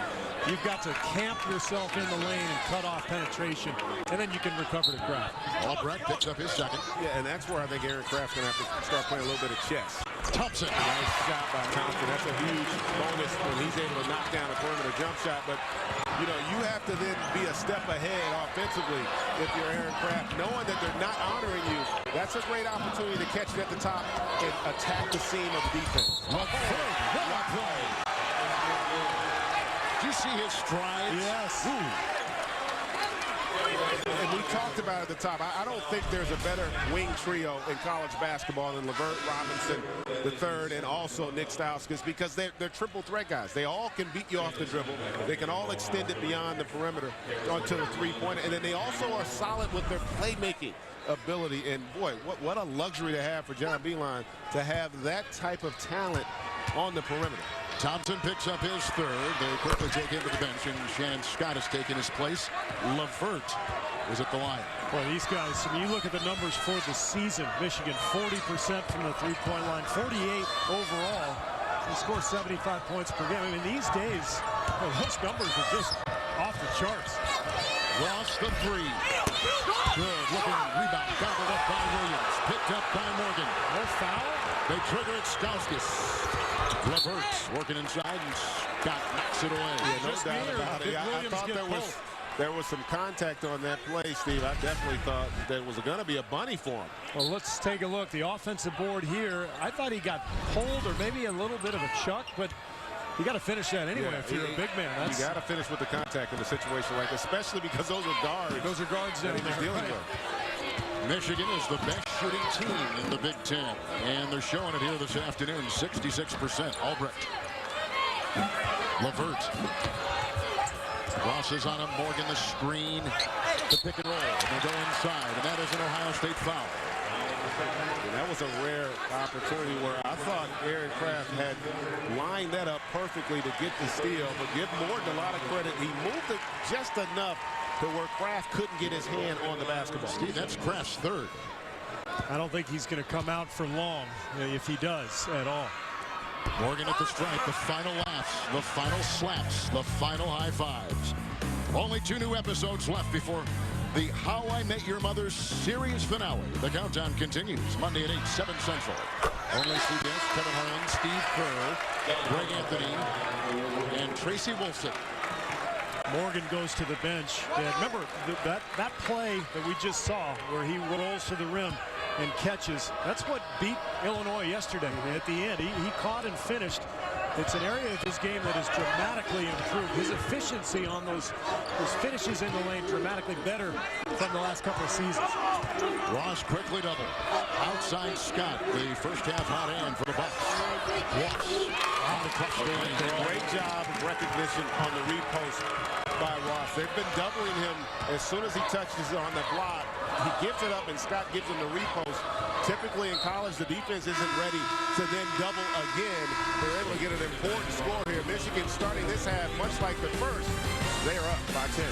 you've got to camp yourself in the lane and cut off penetration, and then you can recover to Kraft. Albrecht picks up his second. Yeah, and that's where I think Aaron Kraft's going to have to start playing a little bit of chess. Thompson. Nice shot by Thompson. That's a huge bonus when he's able to knock down a perimeter jump shot. But, you know, you have to then be a step ahead offensively if you're Aaron Kraft, knowing that they're not honoring you. That's a great opportunity to catch it at the top and attack the seam of the defense. What play? Did you see his stride? Yes. And we talked about at the top, I don't think there's a better wing trio in college basketball than LeVert Robinson III and also Nick Stauskas, because they're triple threat guys. They all can beat you off the dribble. They can all extend it beyond the perimeter onto the three-pointer. And then they also are solid with their playmaking ability. And, boy, what a luxury to have for John Beilein to have that type of talent on the perimeter. Thompson picks up his third. They quickly take him to the bench, and Shan Scott has taken his place. LeVert is at the line. Boy, these guys, I mean, you look at the numbers for the season. Michigan, 40% from the three-point line, 48 overall. They score 75 points per game. I mean, these days, those numbers are just off the charts. Ross the three. Good looking rebound. Gobbled up by Williams. Picked up by Morgan. No foul. They trigger it. Stauskas. LeVert working inside, and Scott knocks it away. Yeah, no doubt about it. I thought there was some contact on that play, Steve. I definitely thought there was going to be a bunny for him. Well, let's take a look. The offensive board here, I thought he got pulled or maybe a little bit of a chuck, but you got to finish that anyway if you're a big man. You got to finish with the contact in a situation like this, especially because those are guards. Those are guards that he's dealing with. Michigan is the best shooting team in the Big Ten, and they're showing it here this afternoon, 66%. Albrecht. LeVert. Ross is on him. Morgan the screen. The pick and roll. And they go inside, and that is an Ohio State foul. And that was a rare opportunity where I thought Aaron Kraft had lined that up perfectly to get the steal, but give Morgan a lot of credit. He moved it just enough to where Kraft couldn't get his hand on the basketball. Steve, that's Kraft's third. I don't think he's going to come out for long, if he does at all. Morgan at the stripe, the final laughs, the final slaps, the final high fives. Only 2 new episodes left before the How I Met Your Mother series finale. The countdown continues Monday at 8, 7 Central. Only CBS, Kevin Harlan, Steve Kerr, Greg Anthony, and Tracy Wolfson. Morgan goes to the bench. And remember that play that we just saw where he rolls to the rim and catches. That's what beat Illinois yesterday. At the end, he caught and finished. It's an area of his game that has dramatically improved. His efficiency on those finishes in the lane dramatically better from the last couple of seasons. Ross quickly double. Outside Scott, the first half hot hand for the Bucks. Ross on the clutch lane. Great job of recognition on the repost by Ross. They've been doubling him as soon as he touches it on the block. He gives it up, and Scott gives him the repost. Typically in college, the defense isn't ready to then double again. They're able to get an important score here. Michigan starting this half, much like the first, they are up by 10.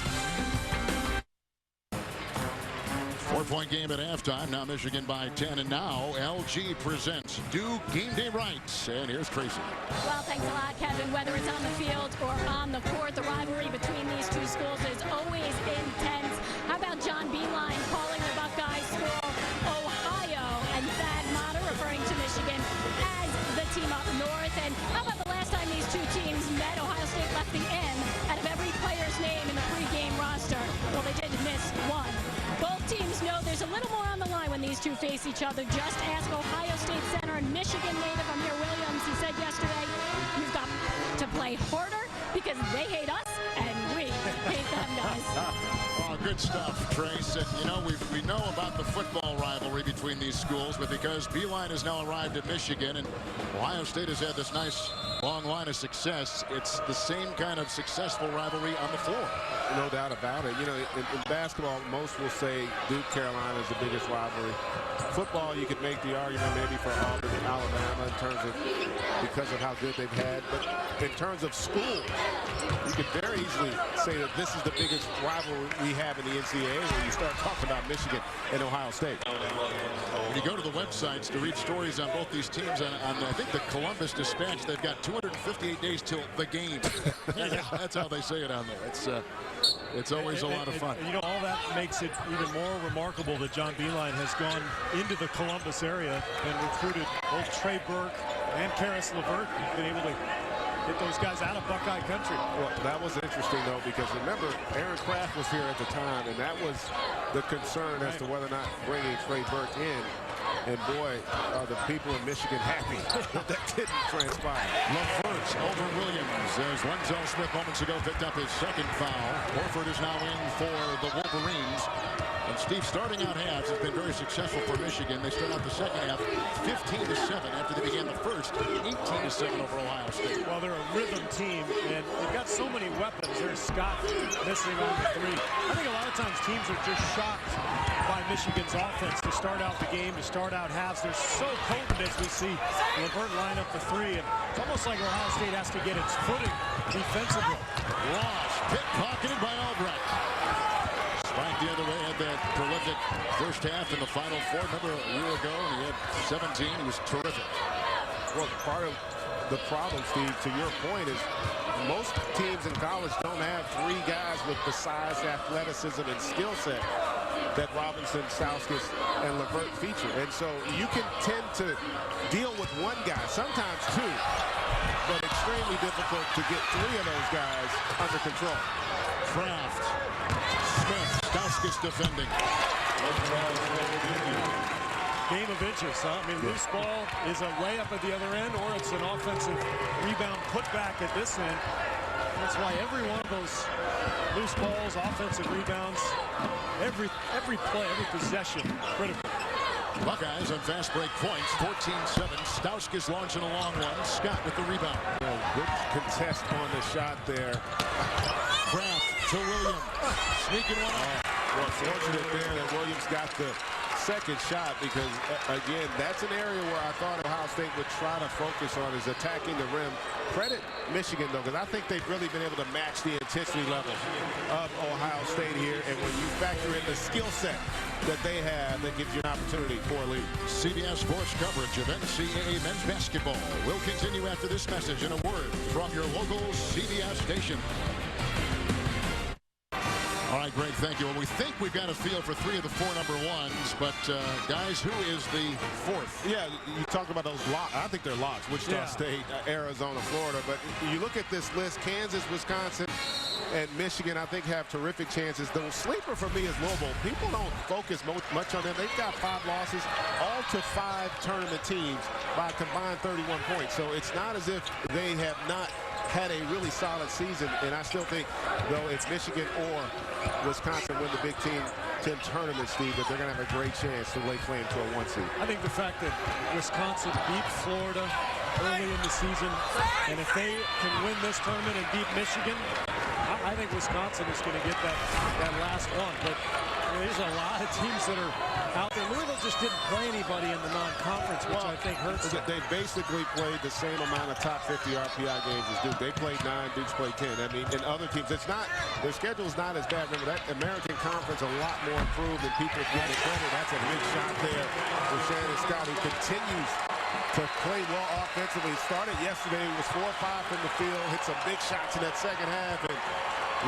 4-point game at halftime. Now Michigan by 10. And now LG presents Duke Game Day Rights. And here's Tracy. Well, thanks a lot, Kevin. Whether it's on the field or on the court, the rivalry between these two schools is always intense. How about John Beilein calling the Buckeyes school Ohio, and Thad Matta referring to Michigan as the team up north? And how about the last time these two teams met, Ohio State left the M out of every player's name in the pregame roster? Well, they did miss one. Both teams know there's a little more on the line when these two face each other. Just ask Ohio State center and Michigan native Amir Williams. He said yesterday, you've got to play harder because they hate us and we hate them, guys. Oh, good stuff, Trace. And, you know, we know about the football rivalry between these schools, but because Beeline has now arrived at Michigan and Ohio State has had this nice long line of success, it's the same kind of successful rivalry on the floor. No doubt about it. You know, in basketball, most will say Duke, Carolina is the biggest rivalry. Football, you could make the argument maybe for Auburn and Alabama in terms of because of how good they've had. But in terms of school, you could very easily say that this is the biggest rivalry we have in the NCAA when you start talking about Michigan and Ohio State. When you go to the websites to read stories on both these teams, on I think the Columbus Dispatch, they've got 258 days till the game. That's how they say it on there. It's always a lot of fun. And, you know, all that makes it even more remarkable that John Beeline has gone into the Columbus area and recruited both Trey Burke and Karis LeVert. He's been able to get those guys out of Buckeye country. Well, that was interesting, though, because remember, Aaron Kraft was here at the time, and that was the concern as to whether or not bringing Trey Burke in. And boy, are the people in Michigan happy that didn't transpire. LeVert over Williams as Wenzel Smith moments ago picked up his second foul. Horford is now in for the Wolverines. And Steve, starting out halves has been very successful for Michigan. They start out the second half 15-7 after they began the first 18-7 over Ohio State. Well, they're a rhythm team, and they've got so many weapons. There's Scott missing on the three. I think a lot of times teams are just shocked by Michigan's offense to start out the game, to start out halves. They're so potent as we see LeVert line up the three, and it's almost like Ohio State has to get its footing defensively. Ross pickpocketed by Albrecht. Spike the other way, had that prolific first half in the Final Four. Remember a year ago, he had 17. He was terrific. Well, part of the problem, Steve, to your point, is most teams in college don't have three guys with the size, athleticism, and skill set that Robinson, Stauskas, and LeVert feature. And so you can tend to deal with one guy, sometimes two, but extremely difficult to get three of those guys under control. Kraft, Smith, Stauskas defending. Game of inches, huh? I mean, loose ball is a layup at the other end, or it's an offensive rebound putback at this end. That's why every one of those loose balls, offensive rebounds, every play, every possession, critical. Buckeyes on fast break points, 14-7. Stauskas launching a long one. Scott with the rebound. Well, good contest on the shot there. Kraft to Williams. Sneaking one up. Well, fortunate there that Williams got the second shot because, again, that's an area where I thought Ohio State would try to focus on is attacking the rim. Credit Michigan, though, because I think they've really been able to match the intensity level of Ohio State here. And when you factor in the skill set that they have, that gives you an opportunity for a lead. CBS Sports coverage of NCAA men's basketball will continue after this message and a word from your local CBS station. All right, Greg, thank you. Well, we think we've got a feel for three of the four number ones, but guys, who is the fourth? Yeah, you talk about those locks. I think they're locks. Wichita State, Arizona, Florida. But you look at this list, Kansas, Wisconsin, and Michigan, I think, have terrific chances. The sleeper for me is Louisville. People don't focus much on them. They've got 5 losses, all to 5 tournament teams by a combined 31 points. So it's not as if they have not had a really solid season, and I still think, though, if Michigan or Wisconsin win the Big Ten tournament, Steve, that they're going to have a great chance to lay claim to a 1 seed. I think the fact that Wisconsin beat Florida early in the season, and if they can win this tournament and beat Michigan, I think Wisconsin is going to get that last one. But there's a lot of teams that are out there. Louisville just didn't play anybody in the non-conference, which I think hurts them. They basically played the same amount of top 50 RPI games as Duke. They played 9, Duke's played 10. I mean, in other teams, it's not, their schedule's not as bad. Remember, that American Conference a lot more improved than people give it credit. That's a big shot there for Shannon Scott, who continues to play well offensively. Started yesterday, was 4 or 5 from the field, hit some big shots in that second half. And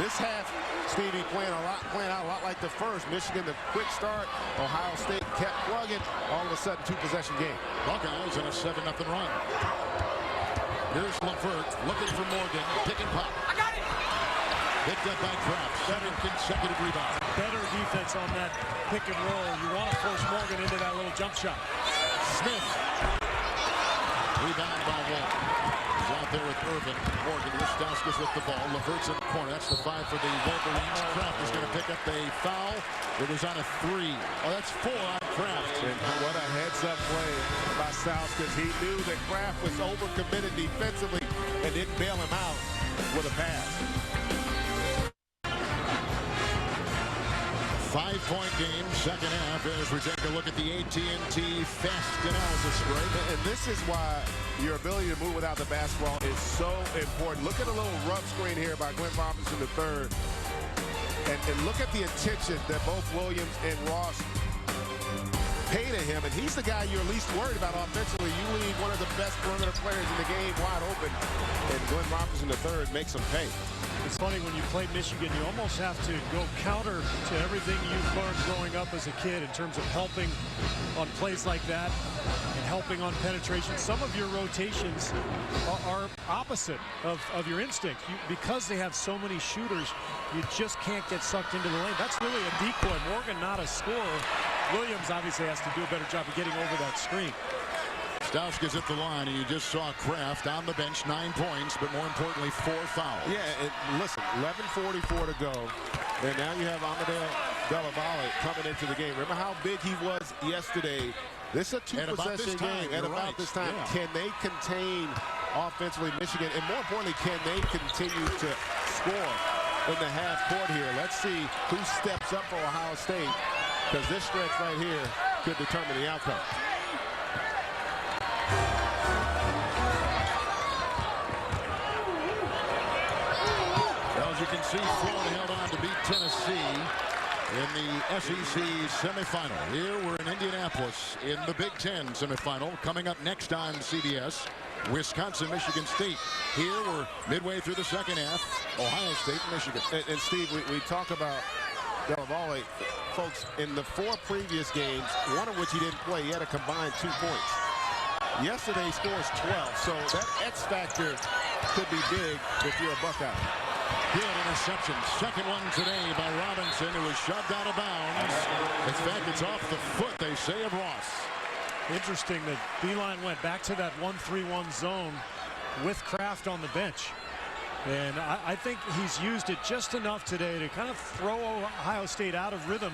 this half, Stevie, playing out a lot like the first. Michigan, the quick start. Ohio State kept plugging. All of a sudden, 2-possession game. Buckeyes in a 7-0 run. Here's LeVert looking for Morgan. Pick and pop. I got it. Picked up by Kraft. 7 consecutive rebounds. better defense on that pick and roll. You want to force Morgan into that little jump shot. Smith. Rebound by Walton. He's out there with Irvin. Morgan, Stauskas with the ball. Levert's in the corner. That's the 5 for the Wolverines. Kraft is going to pick up a foul. It was on a 3. Oh, that's 4 on Kraft. And what a heads-up play by Stauskas. He knew that Kraft was overcommitted defensively and didn't bail him out with a pass. 5-point game, second half, as we take a look at the AT&T fast analysis spread. And this is why your ability to move without the basketball is so important. Look at a little rub screen here by Glenn Robinson III. And look at the attention that both Williams and Ross pay to him. And he's the guy you're least worried about offensively. You leave one of the best perimeter players in the game wide open. And Glenn Robinson III makes him pay. It's funny, when you play Michigan, you almost have to go counter to everything you've learned growing up as a kid in terms of helping on plays like that and helping on penetration. Some of your rotations are opposite of your instinct. Because they have so many shooters, you just can't get sucked into the lane. That's really a decoy. Morgan, not a scorer. Williams obviously has to do a better job of getting over that screen. Stauskas at the line, and you just saw Kraft on the bench, 9 points, but more importantly, 4 fouls. Yeah, and listen, 11:44 to go, and now you have Amadeo Delavalle coming into the game. Remember how big he was yesterday? This is a 2-possession game at about this time. Yeah. Can they contain offensively Michigan? And more importantly, can they continue to score in the half court here? Let's see who steps up for Ohio State, because this stretch right here could determine the outcome. As you can see, Florida held on to beat Tennessee in the SEC semifinal. Here we're in Indianapolis in the Big Ten semifinal. Coming up next on CBS, Wisconsin, Michigan State. Here we're midway through the second half, Ohio State, Michigan. And Steve, we talk about Delavalle. Folks, in the 4 previous games, one of which he didn't play, he had a combined 2 points. Yesterday he scores 12, so that X factor could be big if you're a Buckeye. Good interception. Second one today by Robinson, who was shoved out of bounds. In fact, it's off the foot, they say, of Ross. Interesting that Beeline went back to that 1-3-1 zone with Kraft on the bench. And I think he's used it just enough today to kind of throw Ohio State out of rhythm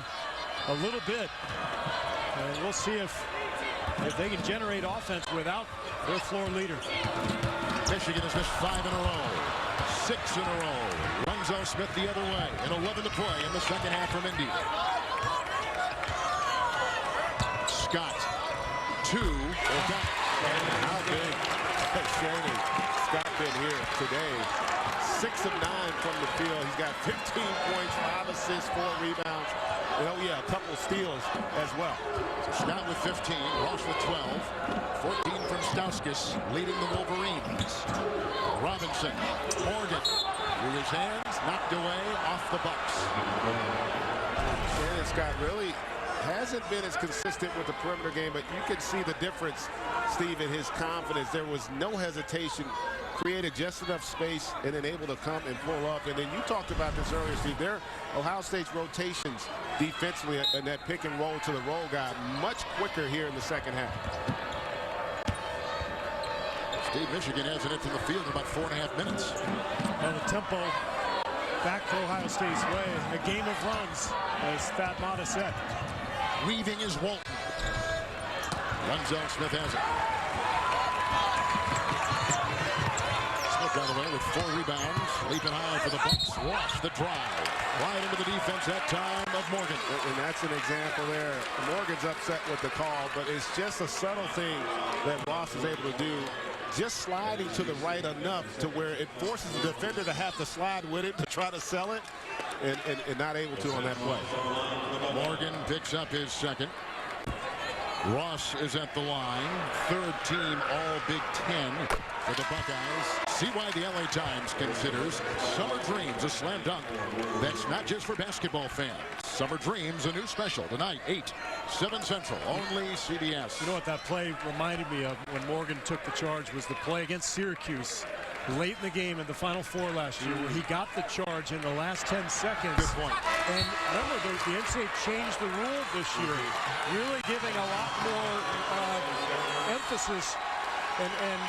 a little bit. And we'll see if they can generate offense without their floor leader. Michigan has missed 5 in a row. 6 in a row. Runzo Smith the other way. And 11 to play in the second half from Indy. Scott. 2. How big has Shannon Scott been here today? 6 of 9 from the field. He's got 15 points, 5 assists, 4 rebounds. And oh yeah, a couple of steals as well. Scott with 15, Ross with 12. 14 from Stauskas, leading the Wolverines. Robinson, Morgan, through his hands, knocked away off the Bucks. Shannon Scott really hasn't been as consistent with the perimeter game, but you can see the difference, Steve, in his confidence. There was no hesitation, created just enough space, and then able to come and pull up. And then you talked about this earlier, Steve. Their Ohio State's rotations defensively and that pick and roll to the roll guy much quicker here in the second half. Steve, Michigan hasn't hit from the field in about 4.5 minutes. And the tempo back to Ohio State's way. A game of runs, as Thad Matta said. Weaving is Walton. Runzo Smith has it. Smith on the way with 4 rebounds. Leaping high for the Bucks. Ross the drive. Right into the defense that time of Morgan. And that's an example there. Morgan's upset with the call, but it's just a subtle thing that Ross is able to do. Just sliding to the right enough to where it forces the defender to have to slide with it to try to sell it, and not able to on that play. Morgan picks up his second. Ross is at the line. 3rd team All Big Ten for the Buckeyes. See why the LA Times considers Summer Dreams a slam dunk. That's not just for basketball fans. Summer Dreams, a new special tonight, 8, 7 Central, only CBS. You know what that play reminded me of when Morgan took the charge was the play against Syracuse late in the game in the Final Four last year where he got the charge in the last 10 seconds. Good point. And remember, the NCAA changed the rule this year, really giving a lot more emphasis and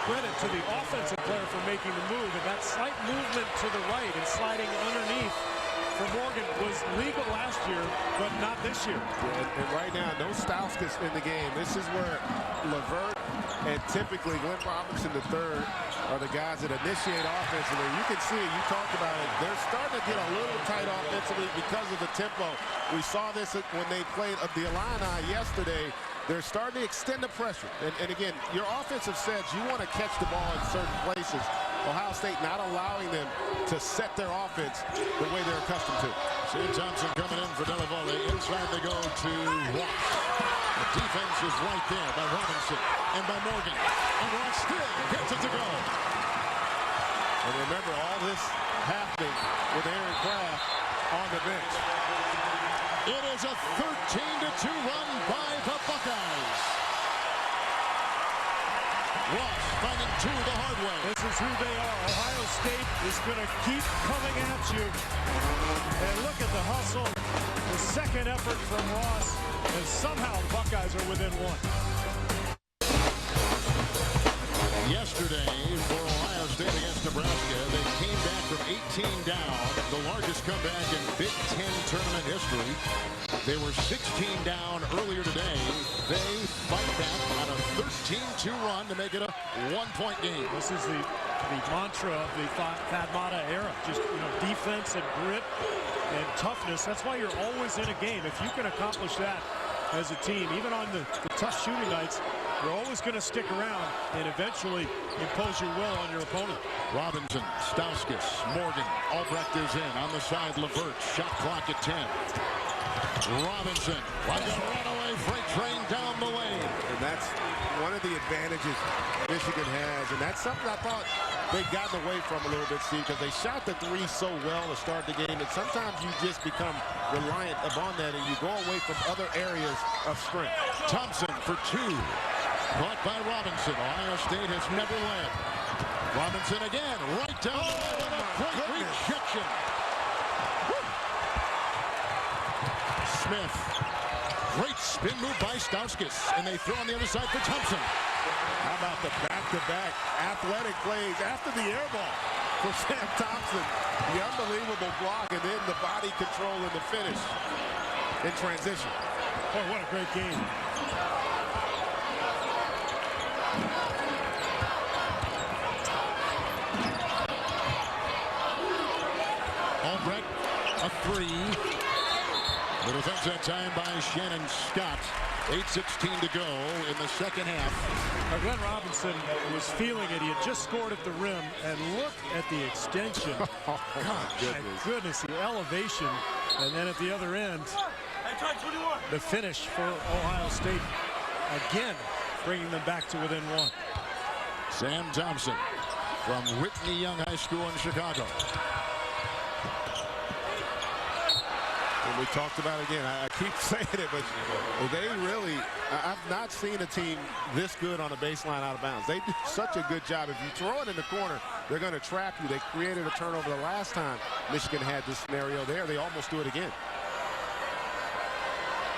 credit to the offensive player for making the move. And that slight movement to the right and sliding underneath for Morgan was legal last year, but not this year. And right now, no Stauskas in the game. This is where Levert and typically Glenn Robinson III are the guys that initiate offensively. You can see, you talked about it, they're starting to get a little tight offensively because of the tempo. We saw this when they played the Illini yesterday. They're starting to extend the pressure. And again, your offensive sets, you want to catch the ball in certain places. Ohio State not allowing them to set their offense the way they're accustomed to. Sam Thompson coming in for Della Valle. Inside they go to Ross. The defense is right there by Robinson and by Morgan. And Ross still gets it to go. And remember, all this happening with Aaron Craft on the bench. It is a 13-2 run by the Buckeyes. Ross finding two the hard way. This is who they are. Ohio State is going to keep coming at you. And look at the hustle. The second effort from Ross. And somehow the Buckeyes are within one. Yesterday for Ohio State against Nebraska, they came back from 18 down, the largest comeback in Big Ten tournament history. They were 16 down earlier today. They fight back on a 13-2 run to make it a one-point game. This is the mantra of the Thad Matta era. Just, defense and grit and toughness. That's why you're always in a game. If you can accomplish that as a team, even on the tough shooting nights, you're always going to stick around and eventually impose your will on your opponent. Robinson, Stauskas, Morgan, Albrecht is in. On the side, Levert, shot clock at 10. Robinson, like a runaway freight train down the lane. And that's one of the advantages Michigan has. And that's something I thought they'd gotten away from a little bit, Steve, because they shot the three so well to start the game. And sometimes you just become reliant upon that and you go away from other areas of strength. Thompson for two. Caught by Robinson. Ohio State has never led. Robinson again, right down the line. A great rejection. Smith. Great spin move by Stauskas. And they throw on the other side for Thompson. How about the back-to-back athletic plays after the air ball for Sam Thompson? The unbelievable block and then the body control in the finish in transition. Boy, what a great game. Albrecht, a three. The defense that time by Shannon Scott. 8:16 to go in the second half. Now Glenn Robinson was feeling it. He had just scored at the rim, and look at the extension. Oh, my goodness, the elevation. And then at the other end, the finish for Ohio State. Again, bringing them back to within one. Sam Thompson from Whitney Young High School in Chicago. And we talked about it again. I keep saying it, but they really, I've not seen a team this good on a baseline out of bounds. They do such a good job. If you throw it in the corner, they're going to trap you. They created a turnover the last time Michigan had this scenario there. They almost do it again.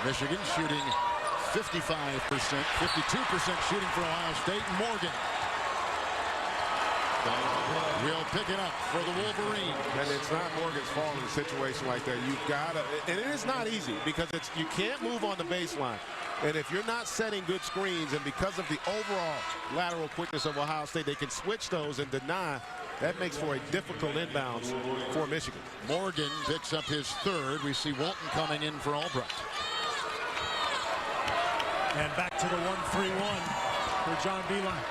Michigan shooting 55%, 52% shooting for Ohio State. Morgan will pick it up for the Wolverines. And it's not Morgan's fault in a situation like that. You've got to, and it is not easy because you can't move on the baseline. And if you're not setting good screens, and because of the overall lateral quickness of Ohio State, they can switch those and deny. That makes for a difficult inbounds for Michigan. Morgan picks up his third. We see Walton coming in for Albrecht. And back to the 1-3-1 for John Beilein.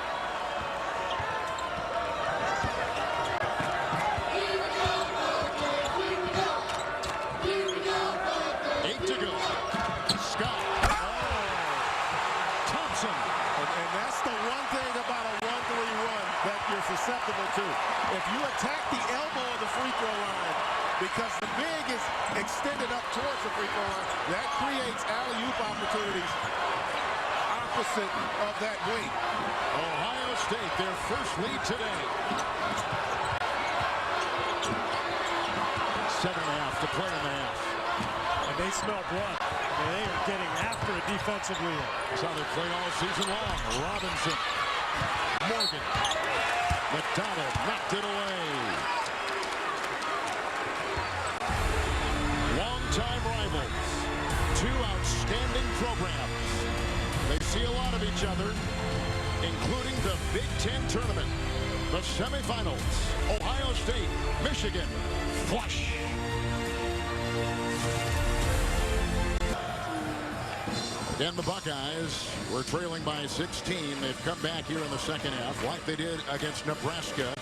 Susceptible to. If you attack the elbow of the free throw line because the big is extended up towards the free throw line, that creates alley-oop opportunities. opposite of that wing. Ohio State, their first lead today. 7.5 to play in the half. And they smell blood. I mean, they are getting after it defensively. That's how they play all season long. Robinson. Morgan. McDonald knocked it away. Long-time rivals. Two outstanding programs. They see a lot of each other, including the Big Ten tournament. The semifinals. Ohio State, Michigan. Flush. And the Buckeyes were trailing by 16. They've come back here in the second half like they did against Nebraska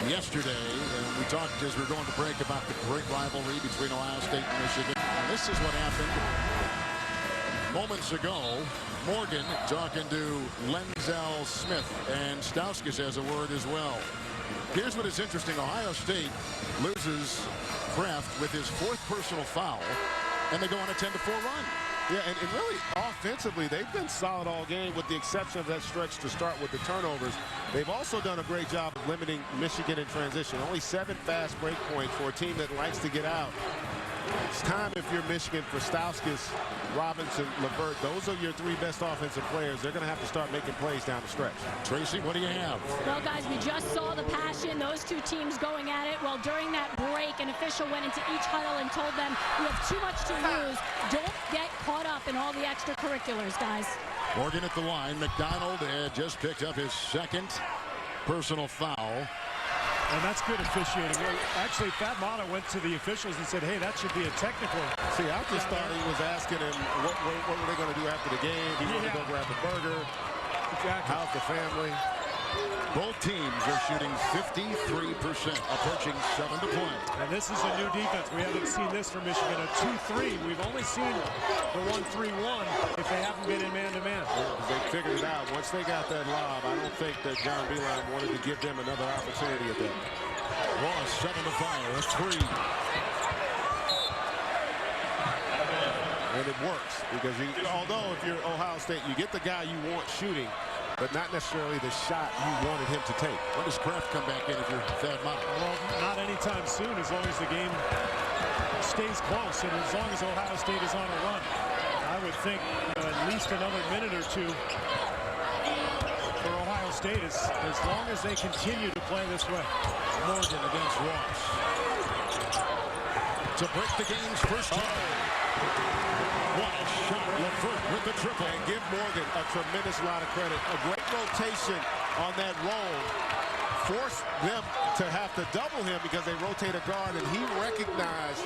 yesterday. And we talked as we were going to break about the great rivalry between Ohio State and Michigan. And this is what happened moments ago. Morgan talking to Lenzel Smith, and Stauskas has a word as well. Here's what is interesting. Ohio State loses Kraft with his 4th personal foul, and they go on a 10-4 run. Yeah, and really, offensively, they've been solid all game with the exception of that stretch to start with the turnovers. They've also done a great job of limiting Michigan in transition. Only 7 fast break points for a team that likes to get out. It's time, if you're Michigan, for Stauskas, Robinson, Levert. Those are your 3 best offensive players. They're going to have to start making plays down the stretch. Tracy, what do you have? Well, guys, we just saw the passion, those two teams going at it. Well, during that break, an official went into each huddle and told them, you have too much to lose. Don't get caught up in all the extracurriculars, guys. Morgan at the line. McDonald had just picked up his 2nd personal foul. And that's good officiating. Actually, Fat Mata went to the officials and said, hey, that should be a technical. See, I just thought he was asking him what were they going to do after the game. He wanted to go grab a burger. Exactly. How's the family? Both teams are shooting 53%, approaching 7 to play. And this is a new defense. We haven't seen this from Michigan, a 2-3. We've only seen the 1-3-1 if they haven't been in man-to-man. They figured it out. Once they got that lob, I don't think that John Beilein wanted to give them another opportunity at that. Ross, 7 to fire, a 3. And it works because although if you're Ohio State, you get the guy you want shooting, but not necessarily the shot you wanted him to take. When does Kraft come back in if you're Thad Mata? Well, not anytime soon, as long as the game stays close and as long as Ohio State is on a run. I would think at least another minute or two for Ohio State as long as they continue to play this way. Morgan against Ross. To break the game's first time. What a shot. Levert with the triple. And give Morgan a tremendous lot of credit. A great rotation on that roll. Forced them to have to double him because they rotate a guard, and he recognized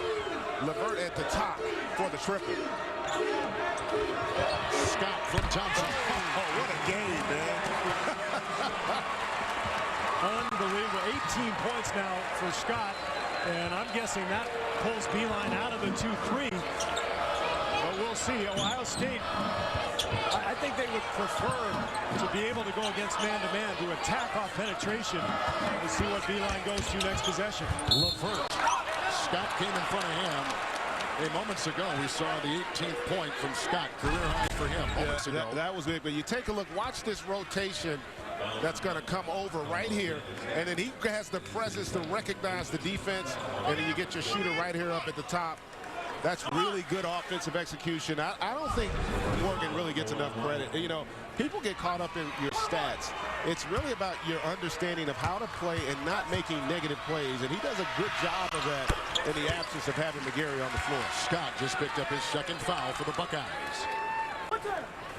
Levert at the top for the triple. Scott from Thompson. Oh, what a game, man. Unbelievable. 18 points now for Scott. And I'm guessing that pulls Beilein out of the 2-3. But we'll see. Ohio State, I think they would prefer to be able to go against man-to-man, to attack off penetration, and see what Beilein goes to next possession. Levert. Scott came in front of him. Hey, moments ago, we saw the 18th point from Scott. Career high for him moments ago. That was big. But you take a look. Watch this rotation that's going to come over right here. And then he has the presence to recognize the defense. And then you get your shooter right here up at the top. That's really good offensive execution. I don't think Morgan really gets enough credit. You know, people get caught up in your stats. It's really about your understanding of how to play and not making negative plays. And he does a good job of that in the absence of having McGarry on the floor. Scott just picked up his 2nd foul for the Buckeyes.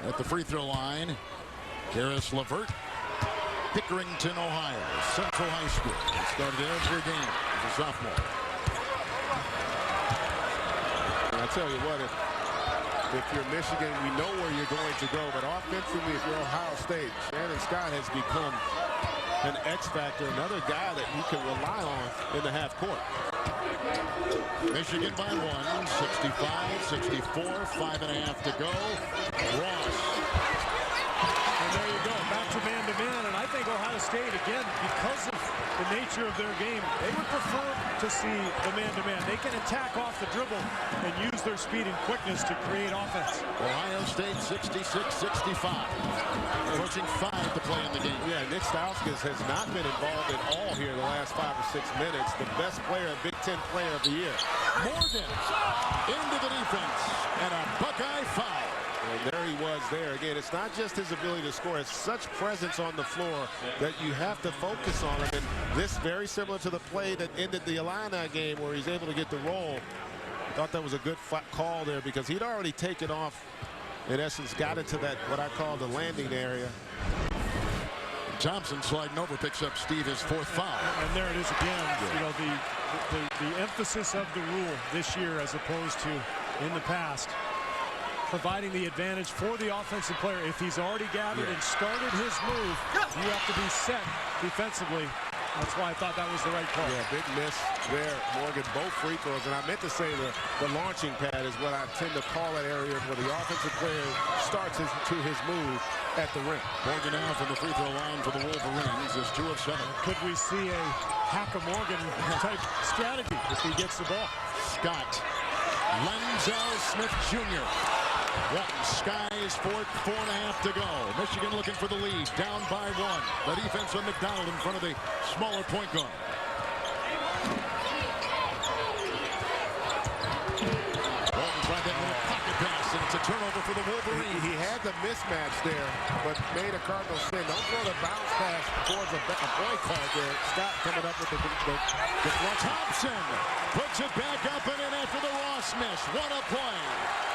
At the free throw line, Karis Levert, Pickerington, Ohio, Central High School. He started every game as a sophomore. I tell you what, if you're Michigan, we know where you're going to go. But offensively, if you're Ohio State, Shannon Scott has become an X factor, another guy that you can rely on in the half court. Michigan by 1, 65-64, 5.5 to go. Ross. And there you go, back to man-to-man. And I think Ohio State, again, because of the nature of their game, they would prefer to see the man-to-man. They can attack off the dribble and use their speed and quickness to create offense. Ohio State 66-65. Approaching 5 to play in the game. Yeah, Nick Stauskas has not been involved at all here the last 5 or 6 minutes. The best player, Big Ten player of the year. Morgan into the defense and a Buckeye foul. And there he was there. Again, it's not just his ability to score. It's such presence on the floor that you have to focus on him. And this very similar to the play that ended the Illini game where he's able to get the roll. Thought that was a good call there because he'd already taken off, in essence, got into that, what I call the landing area. Thompson sliding over, picks up Steve his 4th foul. And there it is again. You know, the emphasis of the rule this year as opposed to in the past, providing the advantage for the offensive player. If he's already gathered and started his move, you have to be set defensively. That's why I thought that was the right call. Yeah, big miss there, Morgan. Both free throws. And I meant to say the launching pad is what I tend to call that area where the offensive player starts to his move at the rim. Morgan now from the free throw line for the Wolverines is 2 of 7. Could we see a Hack-a-Morgan type strategy if he gets the ball? Scott. Lenzel Smith Jr. Walton skies for 4.5 to go. Michigan looking for the lead, down by 1. The defense of McDonald in front of the smaller point guard. Walton tried that little pocket pass, and it's a turnover for the Wolverines. He had the mismatch there, but made a cardinal sin. Don't throw the bounce pass towards a boy call there. Scott coming up with the Thompson puts it back up and in after the Ross miss. What a play.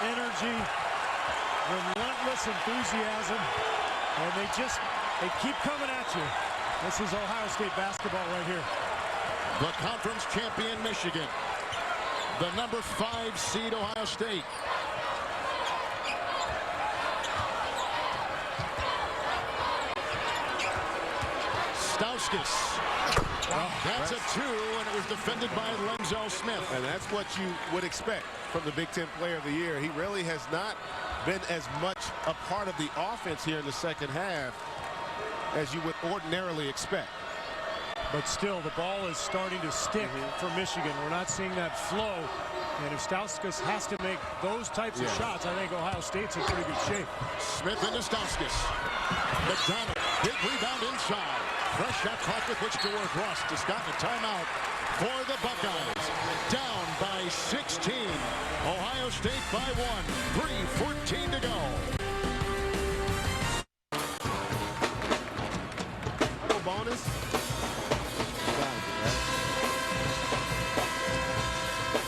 Energy, relentless enthusiasm, and they keep coming at you. This is Ohio State basketball right here. The conference champion Michigan. The number 5 seed Ohio State. Stauskas. That's a 2, and it was defended by Lenzel Smith. And that's what you would expect from the Big Ten Player of the Year. He really has not been as much a part of the offense here in the second half as you would ordinarily expect. But still, the ball is starting to stick for Michigan. We're not seeing that flow. And if Stauskas has to make those types of shots, I think Ohio State's in pretty good shape. Smith into Stauskas. McDonald, big rebound inside. Fresh shot clock with which to work. Ross to Scott in a timeout for the Buckeyes. Down by 16. Ohio State by 1. 3:14 to go. No bonus.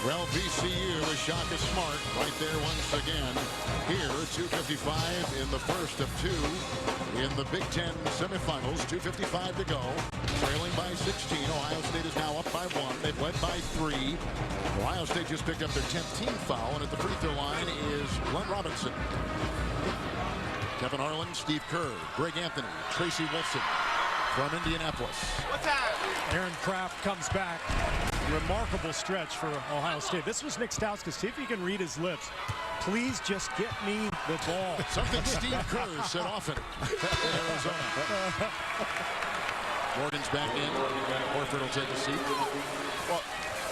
Well, VCU, the shock is smart right there once again. Here, 2:55 in the first of 2 in the Big Ten semifinals. 2:55 to go. Trailing by 16. Ohio State is now up by 1. They've led by 3. Ohio State just picked up their 10th team foul, and at the free throw line is Glenn Robinson. Kevin Harlan, Steve Kerr, Greg Anthony, Tracy Wilson from Indianapolis. Aaron Kraft comes back. Remarkable stretch for Ohio State. This was Nick Stauskas. See if you can read his lips. Please just get me the ball. Something Steve Kerr said often in Arizona. Morgan's back in. Horford will take a seat. Well,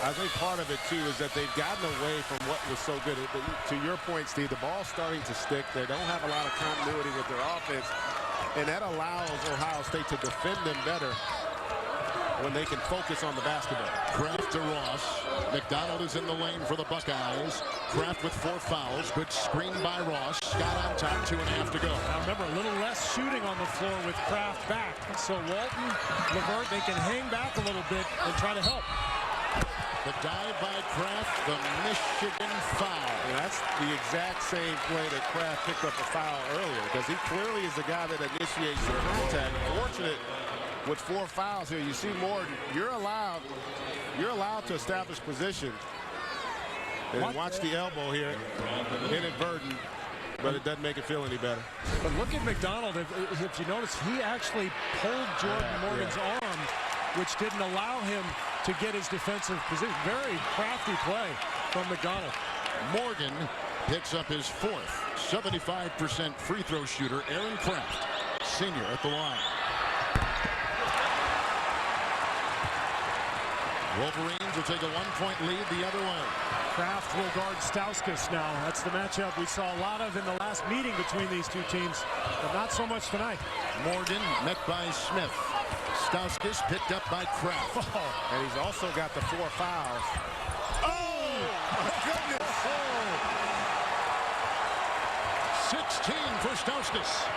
I think part of it, too, is that they've gotten away from what was so good. To your point, Steve, the ball's starting to stick. They don't have a lot of continuity with their offense, and that allows Ohio State to defend them better when they can focus on the basketball. Kraft to Ross. McDonald is in the lane for the Buckeyes. Kraft with 4 fouls. Good screen by Ross. Scott on top, 2.5 to go. Now remember, a little less shooting on the floor with Kraft back. So Walton, Levert, they can hang back a little bit and try to help. The dive by Kraft, the Michigan foul. And that's the exact same play that Kraft picked up a foul earlier, because he clearly is the guy that initiates the contact. Fortunate with 4 fouls here. You see Morgan, you're allowed to establish position. And watch the elbow here, inadvertent, but it doesn't make it feel any better. But look at McDonald. If you notice, he actually pulled Jordan Morgan's arm, which didn't allow him to get his defensive position. Very crafty play from McDonald. Morgan picks up his 4th 75% free throw shooter, Aaron Kraft, senior at the line. Wolverines will take a 1-point lead the other way. Kraft will guard Stauskas now. That's the matchup we saw a lot of in the last meeting between these two teams, but not so much tonight. Morgan met by Smith. Stauskas picked up by Kraft. Oh, and he's also got the 4 fouls. Oh, my goodness. 16 for Stauskas.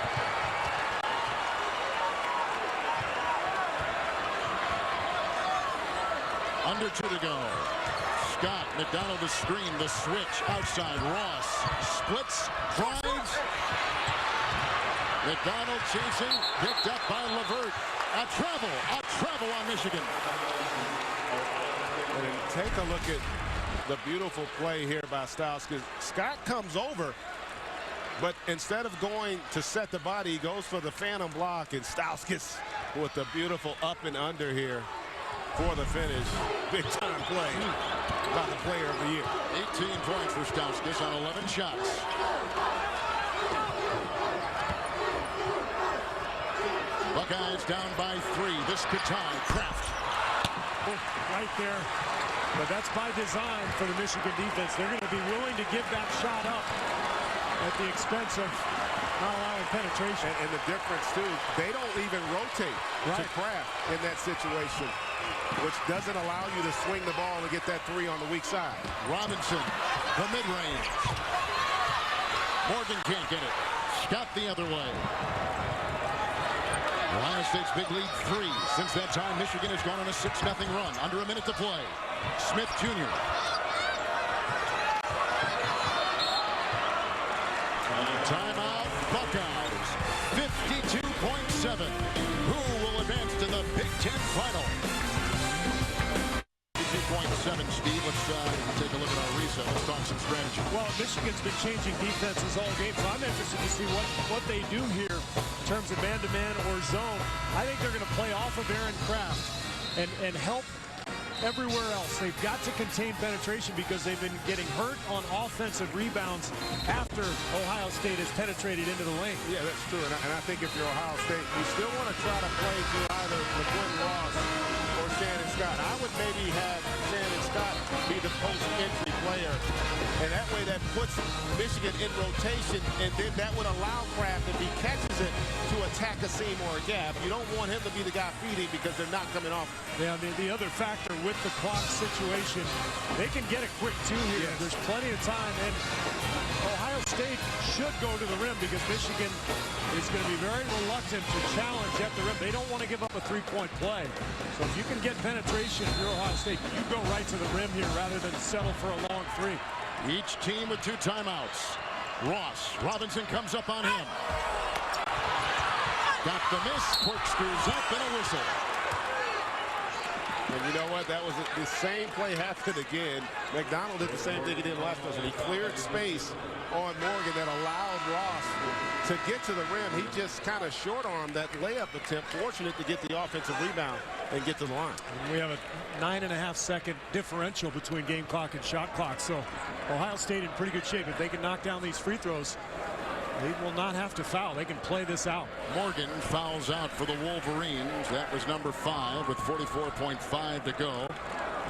Under 2 to go. Scott, McDonald the screen, the switch, outside, Ross, splits, drives. McDonald chasing, picked up by LeVert. A travel on Michigan. And take a look at the beautiful play here by Stauskas. Scott comes over, but instead of going to set the body, he goes for the phantom block, and Stauskas with the beautiful up and under here for the finish. Big time play by the player of the year. 18 points for Stauskas on 11 shots. Buckeyes down by 3. This could tie. Kraft. Oh, right there. But that's by design for the Michigan defense. They're going to be willing to give that shot up at the expense of not allowing penetration. And the difference, too, they don't even rotate to Kraft in that situation, which doesn't allow you to swing the ball and get that 3 on the weak side. Robinson, the mid-range. Morgan can't get it. Scott the other way. Ohio State's big lead 3. Since that time, Michigan has gone on a 6-0 run. Under a minute to play. Smith Jr. Timeout, Buckeyes. 52.7. Who will advance to the Big Ten final? 52.7, Steve. Let's take a look at our reset. Let's talk some strategy. Well, Michigan's been changing defenses all game, so I'm interested to see what they do here in terms of man-to-man or zone. I think they're going to play off of Aaron Kraft and help everywhere else. They've got to contain penetration because they've been getting hurt on offensive rebounds after Ohio State has penetrated into the lane. Yeah, that's true. And I think if you're Ohio State, you still want to try to play through either LeQuinn Ross or Shannon Scott. I would maybe have Shannon Scott be the post-entry player. And that way that puts Michigan in rotation, and then that would allow Kraft, if he catches it, to attack a seam or a gap. You don't want him to be the guy feeding because they're not coming off. Yeah, the other factor with the clock situation, they can get a quick 2 here. Yes. There's plenty of time, and Ohio State should go to the rim because Michigan is going to be very reluctant to challenge at the rim. They don't want to give up a 3-point play. So if you can get penetration if you're Ohio State, you go right to the rim here rather than settle for a long 3. Each team with 2 timeouts. Ross, Robinson comes up on him. Got the miss, corkscrews up, and a whistle. And you know what? That was the same play happened again. McDonald did the same thing he did last time. He cleared space on Morgan that allowed Ross to get to the rim. He just kind of short-armed that layup attempt, fortunate to get the offensive rebound and get to the line. And we have a 9.5-second differential between game clock and shot clock. So Ohio State in pretty good shape. If they can knock down these free throws, they will not have to foul. They can play this out. Morgan fouls out for the Wolverines. That was number 5 with 44.5 to go.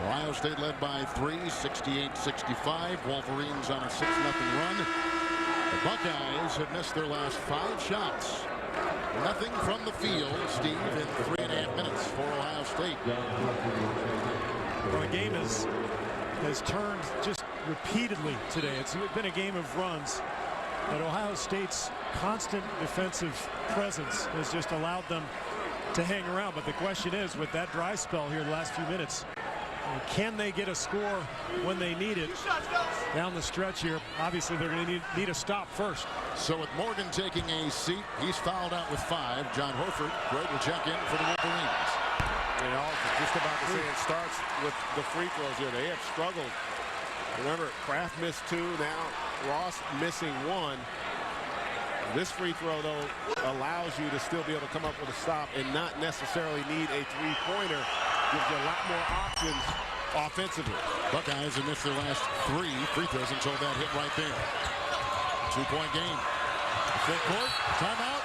Ohio State led by 3, 68-65. Wolverines on a 6-0 run. The Buckeyes have missed their last 5 shots. Nothing from the field, Steve, in 3.5 minutes for Ohio State. Well, the game has turned just repeatedly today. It's been a game of runs. But Ohio State's constant defensive presence has just allowed them to hang around. But the question is, with that dry spell here the last few minutes, can they get a score when they need it down the stretch here? Obviously, they're going to need a stop first. So with Morgan taking a seat, he's fouled out with 5. John Horford, Greg will check in for the Wolverines. And just about to say it starts with the free throws here. They have struggled. Remember, Kraft missed 2, now Ross missing 1. This free throw, though, allows you to still be able to come up with a stop and not necessarily need a 3-pointer. Gives you a lot more options offensively. Buckeyes have missed their last 3 free throws until that hit right there. 2-point game. Full court, timeout.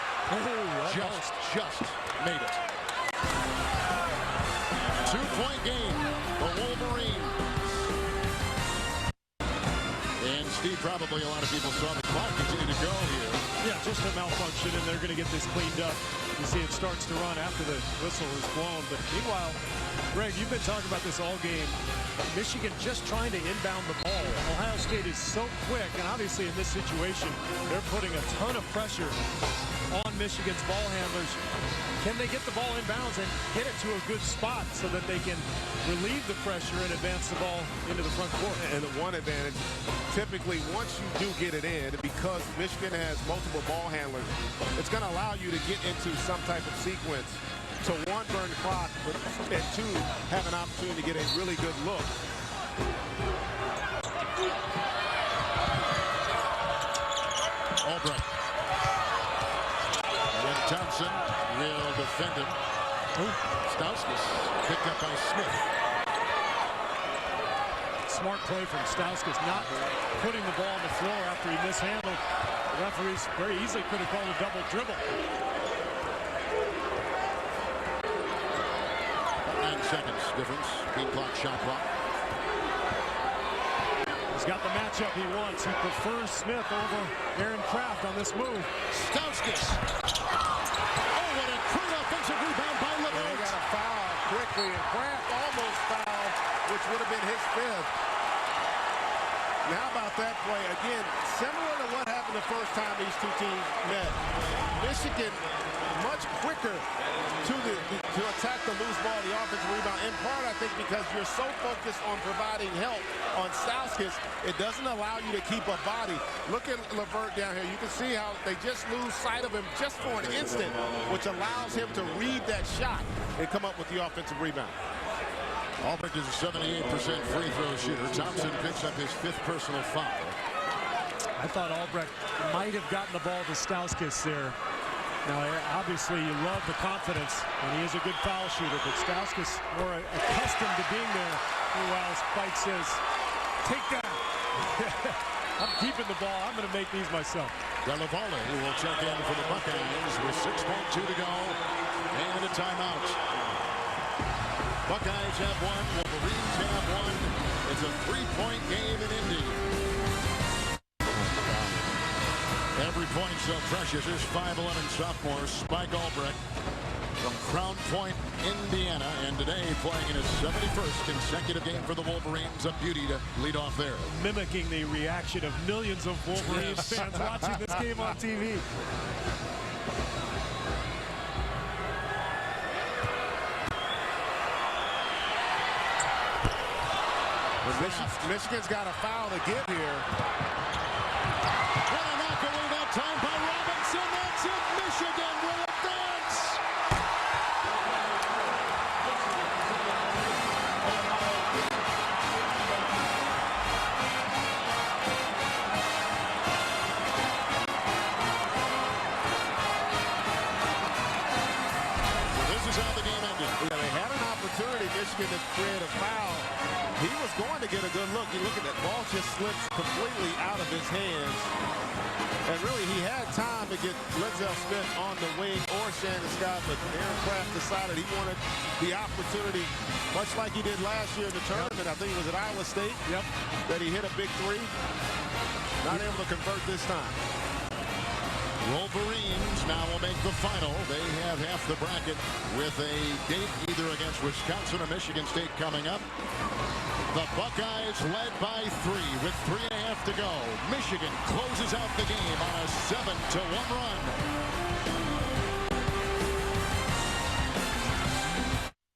Just made it. 2-point game. The Wolverines. And Steve, probably a lot of people saw the clock continue to go here. Yeah, just a malfunction, and they're going to get this cleaned up. You see it starts to run after the whistle is blown. But meanwhile, Greg, you've been talking about this all game. Michigan just trying to inbound the ball. Ohio State is so quick, and obviously in this situation, they're putting a ton of pressure on Michigan's ball handlers. Can they get the ball inbounds and hit it to a good spot so that they can relieve the pressure and advance the ball into the front court? And the one advantage, typically once you do get it in, because Michigan has multiple ball handlers, it's going to allow you to get into some type of sequence. So one, burn the clock, and two, have an opportunity to get a really good look. Albrecht. And Thompson will defend him. Stauskas picked up by Smith. Smart play from Stauskas, not putting the ball on the floor after he mishandled. The referees very easily could have called a double dribble. 9 seconds difference. Game clock, shot clock. He's got the matchup he wants. He prefers Smith over Aaron Kraft on this move. Stauskas. Oh, what a great offensive rebound by LeBron. They got a foul quickly, and Kraft almost fouled, which would have been his fifth. Now about that play, again, similar to what happened the first time these two teams met. Michigan much quicker to attack the loose ball, the offensive rebound, in part, I think, because you're so focused on providing help on Stauskas, it doesn't allow you to keep a body. Look at LeVert down here. You can see how they just lose sight of him just for an instant, which allows him to read that shot and come up with the offensive rebound. Albrecht is a 78% free throw shooter. Thompson picks up his 5th personal foul. I thought Albrecht might have gotten the ball to Stauskas there. Now, obviously, you love the confidence, and he is a good foul shooter, but Stauskas more accustomed to being there. Meanwhile, Spike says, take that. I'm keeping the ball. I'm going to make these myself. Della Valle will check in for the Buckeyes with 6.2 to go and a timeout. Buckeyes have one, Wolverines have one. It's a 3-point game in Indy. Every point so precious is 5'11" sophomore Spike Albrecht from Crown Point, Indiana, and today playing in his 71st consecutive game for the Wolverines. A beauty to lead off there. Mimicking the reaction of millions of Wolverines fans watching this game on TV. Michigan's got a foul to give here. What a knockaway that time by Robinson. That's it. Michigan will advance. So this is how the game ended. Yeah, they had an opportunity, Michigan, to create a foul. He was going to get a good look. You look at that ball just slips completely out of his hands. And really, he had time to get Lenzel Smith on the wing or Shannon Scott, but Aaron Kraft decided he wanted the opportunity, much like he did last year in the tournament. I think it was at Iowa State that he hit a big three. Not able to convert this time. Wolverines now will make the final. They have half the bracket with a date either against Wisconsin or Michigan State coming up. The Buckeyes led by 3 with 3.5 to go. Michigan closes out the game on a 7-1 run.